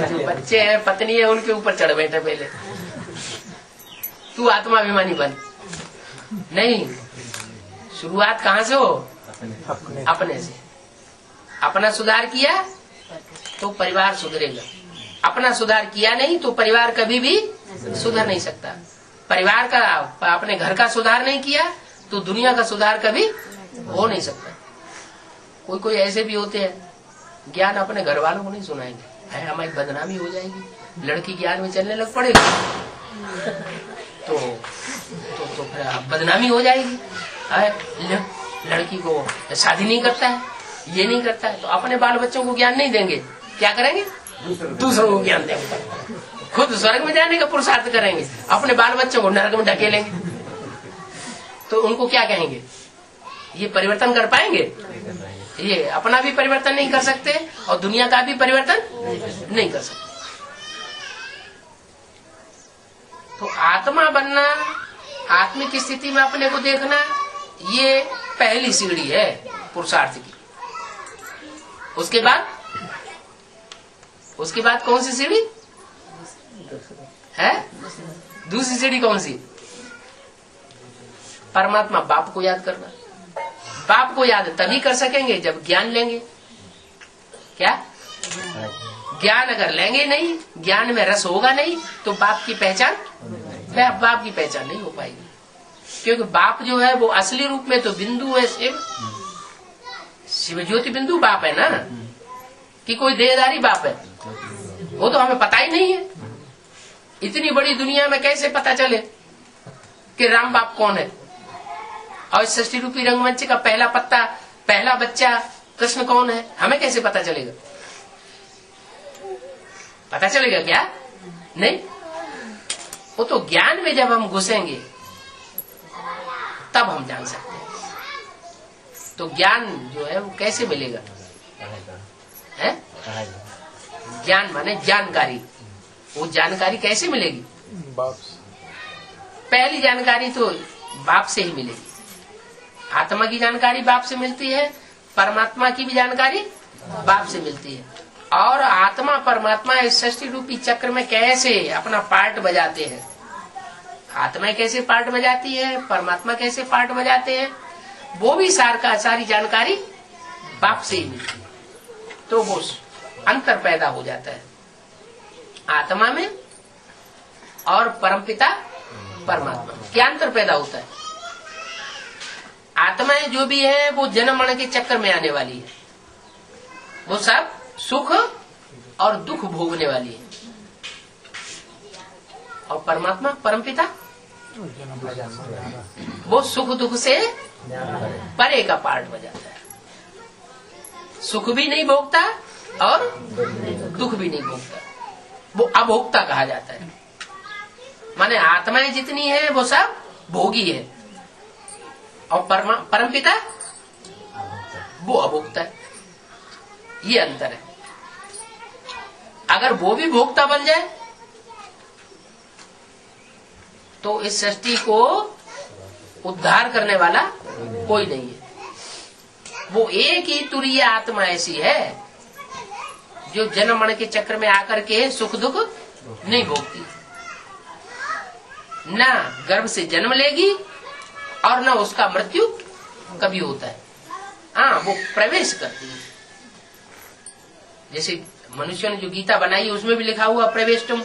जो बच्चे हैं, पत्नी है, उनके ऊपर चढ़ बैठे पहले। तू आत्माभिमानी बन। नहीं, शुरुआत कहाँ से हो? अपने से। अपना सुधार किया तो परिवार सुधरेगा, अपना सुधार किया नहीं तो परिवार कभी भी सुधर नहीं सकता। परिवार का, अपने घर का सुधार नहीं किया तो दुनिया का सुधार कभी हो नहीं सकता। कोई कोई ऐसे भी होते हैं, ज्ञान अपने घर वालों को नहीं सुनाएंगे, हमारी बदनामी हो जाएगी, लड़की ज्ञान में चलने लग पड़ेगी तो फिर बदनामी हो जाएगी। लड़की को शादी नहीं करता है, ये नहीं करता है, तो अपने बाल बच्चों को ज्ञान नहीं देंगे, क्या करेंगे? दूसरों को ज्ञान देंगे। खुद स्वर्ग में जाने का पुरुषार्थ करेंगे, अपने बाल बच्चों को नरक में ढकेलेंगे, तो उनको क्या कहेंगे? ये परिवर्तन कर पाएंगे? ये अपना भी परिवर्तन नहीं कर सकते और दुनिया का भी परिवर्तन नहीं कर सकते। तो आत्मा बनना, आत्मिक स्थिति में अपने को देखना, ये पहली सीढ़ी है पुरुषार्थ की। उसके बाद कौन सी सीढ़ी है? दूसरी सीढ़ी कौन सी? परमात्मा बाप को याद करना। बाप को याद तभी कर सकेंगे जब ज्ञान लेंगे। क्या ज्ञान अगर लेंगे नहीं, ज्ञान में रस होगा नहीं, तो बाप की पहचान नहीं हो पाएगी। क्योंकि बाप जो है वो असली रूप में तो बिंदु है, शिव ज्योति बिंदु बाप है ना, कि कोई देहधारी बाप है? वो तो हमें पता ही नहीं है। इतनी बड़ी दुनिया में कैसे पता चले कि राम बाप कौन है? और सृष्टि रूपी रंगमंच का पहला बच्चा कृष्ण कौन है? हमें कैसे पता चलेगा? पता चलेगा क्या? नहीं। वो तो ज्ञान में जब हम घुसेंगे तब हम जान सकते हैं। तो ज्ञान जो है वो कैसे मिलेगा? है ज्ञान माने जानकारी। वो जानकारी कैसे मिलेगी? बाप से। पहली जानकारी तो बाप से ही मिलेगी। आत्मा की जानकारी बाप से मिलती है, परमात्मा की भी जानकारी बाप से मिलती है। और आत्मा परमात्मा इस सृष्टि रूपी चक्र में कैसे अपना पार्ट बजाते हैं, आत्मा कैसे पार्ट बजाती है, परमात्मा कैसे पार्ट बजाते हैं, वो भी सारी जानकारी बाप से ही मिलती है। तो वो अंतर पैदा हो जाता है आत्मा में और परमपिता परमात्मा में। क्या अंतर पैदा होता है? आत्माएं जो भी है वो जन्म मरण के चक्कर में आने वाली है, वो सब सुख और दुख भोगने वाली है। और परमात्मा परमपिता वो सुख दुख से परे का पार्ट बजाता है। सुख भी नहीं भोगता और दुख भी नहीं भोगता, वो अभोक्ता कहा जाता है। माने आत्माएं जितनी है वो सब भोगी है और परमपिता वो अभोक्ता है। ये अंतर है। अगर वो भी भोक्ता बन जाए तो इस सृष्टि को उद्धार करने वाला कोई नहीं है। वो एक ही तुरीय आत्मा ऐसी है जो जन्म मरण के चक्र में आकर के सुख दुख नहीं भोगती, ना गर्भ से जन्म लेगी और ना उसका मृत्यु कभी होता है। हाँ, वो प्रवेश करती है। जैसे मनुष्य ने जो गीता बनाई उसमें भी लिखा हुआ प्रवेश तुम,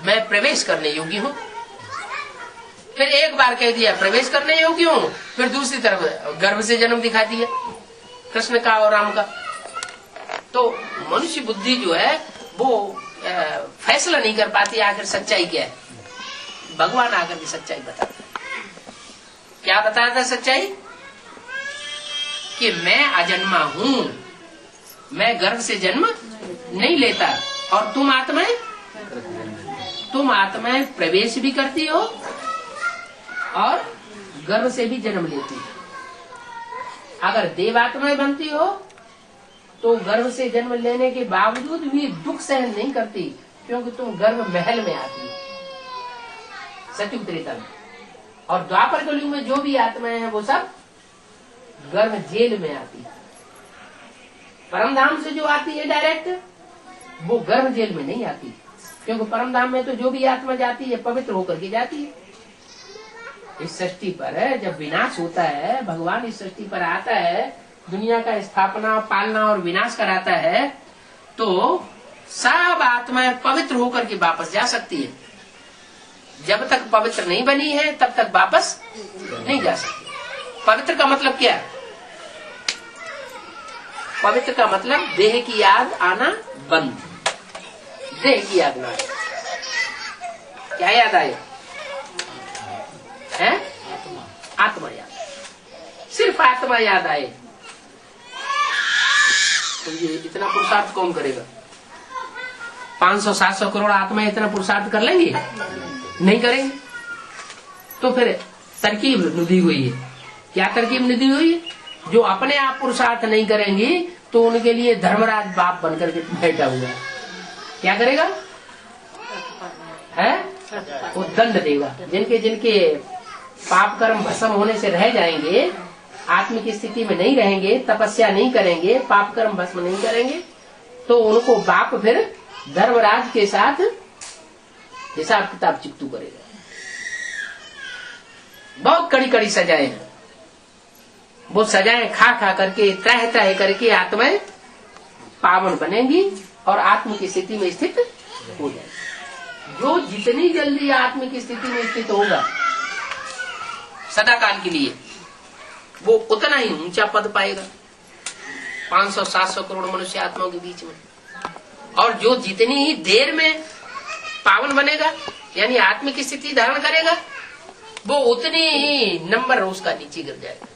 मैं प्रवेश करने योग्य हूँ। फिर एक बार कह दिया प्रवेश करने योग्य हूँ, फिर दूसरी तरफ गर्भ से जन्म दिखा दिया कृष्ण का और राम का। तो मनुष्य बुद्धि जो है वो फैसला नहीं कर पाती आखिर सच्चाई क्या है। भगवान आकर की सच्चाई बताता है। क्या बताया था सच्चाई? कि मैं अजन्मा हूँ, मैं गर्भ से जन्म नहीं लेता, और तुम आत्माएं प्रवेश भी करती हो और गर्भ से भी जन्म लेती हो। अगर देवात्माएं बनती हो तो गर्भ से जन्म लेने के बावजूद भी दुख सहन नहीं करती, क्योंकि तुम गर्भ महल में आती हो सतयुग त्रेता में। और द्वापर कलयुग में जो भी आत्माएं हैं वो सब गर्भ जेल में आती है। परम धाम से जो आती है डायरेक्ट, वो गर्भ जेल में नहीं आती, क्योंकि परम धाम में तो जो भी आत्मा जाती है पवित्र होकर के जाती है। इस सृष्टि पर जब विनाश होता है, भगवान इस सृष्टि पर आता है, दुनिया का स्थापना पालना और विनाश कराता है, तो सब आत्माएं पवित्र होकर के वापस जा सकती है। जब तक पवित्र नहीं बनी है तब तक वापस नहीं जा सकती। पवित्र का मतलब क्या है? पवित्र का मतलब देह की याद आना बंद। देह की याद ना, क्या याद आए? है आत्मा याद। सिर्फ आत्मा याद आए तो ये इतना पुरुषार्थ कौन करेगा? 500-700 करोड़ आत्मा इतना पुरुषार्थ कर लेंगे? नहीं करेंगे। तो फिर तरकीब निधि हुई है। क्या तरकीब निधि हुई है? जो अपने आप पुरुषार्थ नहीं करेंगे तो उनके लिए धर्मराज बाप बनकर के बैठा हुआ है। क्या करेगा? है वो दंड देगा। जिनके जिनके पाप कर्म भस्म होने से रह जाएंगे, आत्म की स्थिति में नहीं रहेंगे, तपस्या नहीं करेंगे, पाप कर्म भस्म नहीं करेंगे, तो उनको बाप फिर धर्मराज के साथ हिसाब किताब चिपटू करेगा। बहुत कड़ी कड़ी सजाएं हैं। वो सजाएं खा खा करके त्रह त्रह करके आत्माएं पावन बनेंगी और आत्म की स्थिति में स्थित हो जाएगी। जो जितनी जल्दी आत्म की स्थिति में स्थित होगा सदा काल के लिए, वो उतना ही ऊंचा पद पाएगा 500-700 करोड़ मनुष्य आत्माओं के बीच में। और जो जितनी ही देर में पावन बनेगा यानी आत्म की स्थिति धारण करेगा, वो उतनी ही नंबर उसका नीचे गिर जाएगा।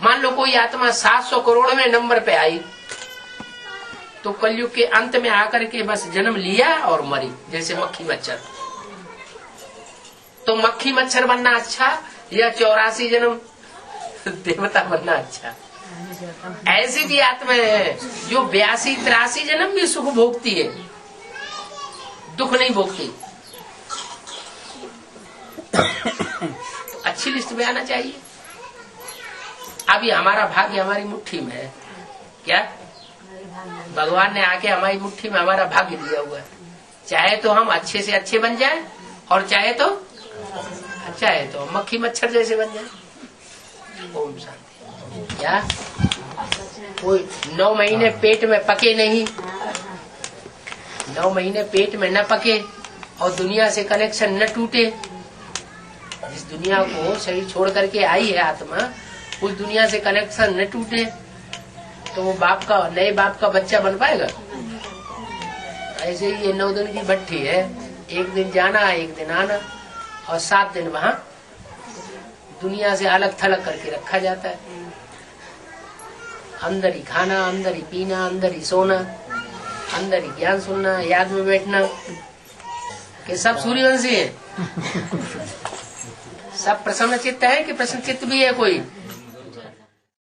मान लो कोई आत्मा 700 करोड़ में नंबर पे आई, तो कलयुग के अंत में आकर के बस जन्म लिया और मरी, जैसे मक्खी मच्छर। तो मक्खी मच्छर बनना अच्छा या 84 जन्म देवता बनना अच्छा? ऐसी भी आत्मा है जो 82-83 जन्म भी सुख भोगती है, दुख नहीं भोगती। अच्छी लिस्ट में आना चाहिए। अभी हमारा भाग्य हमारी मुट्ठी में है। क्या भगवान ने आके हमारी मुट्ठी में हमारा भाग्य दिया हुआ है। चाहे तो हम अच्छे से अच्छे बन जाएं और चाहे तो मक्खी मच्छर जैसे बन जाए। ओम शांति। क्या कोई 9 महीने पेट में पके नहीं, 9 महीने पेट में न पके और दुनिया से कनेक्शन न टूटे। जिस दुनिया को शरीर छोड़ करके आई है आत्मा, उस दुनिया से कनेक्शन न टूटे, तो वो नए बाप का बच्चा बन पाएगा? ऐसे ही ये 9 दिन की भट्ठी है, एक दिन जाना एक दिन आना और 7 दिन वहाँ दुनिया से अलग थलग करके रखा जाता है। अंदर ही खाना, अंदर ही पीना, अंदर ही सोना, अंदर ही ज्ञान सुनना, याद में बैठना। कि सब सूर्यवंशी है? सब प्रसन्न चित्त है कि प्रसन्न चित्त भी है कोई?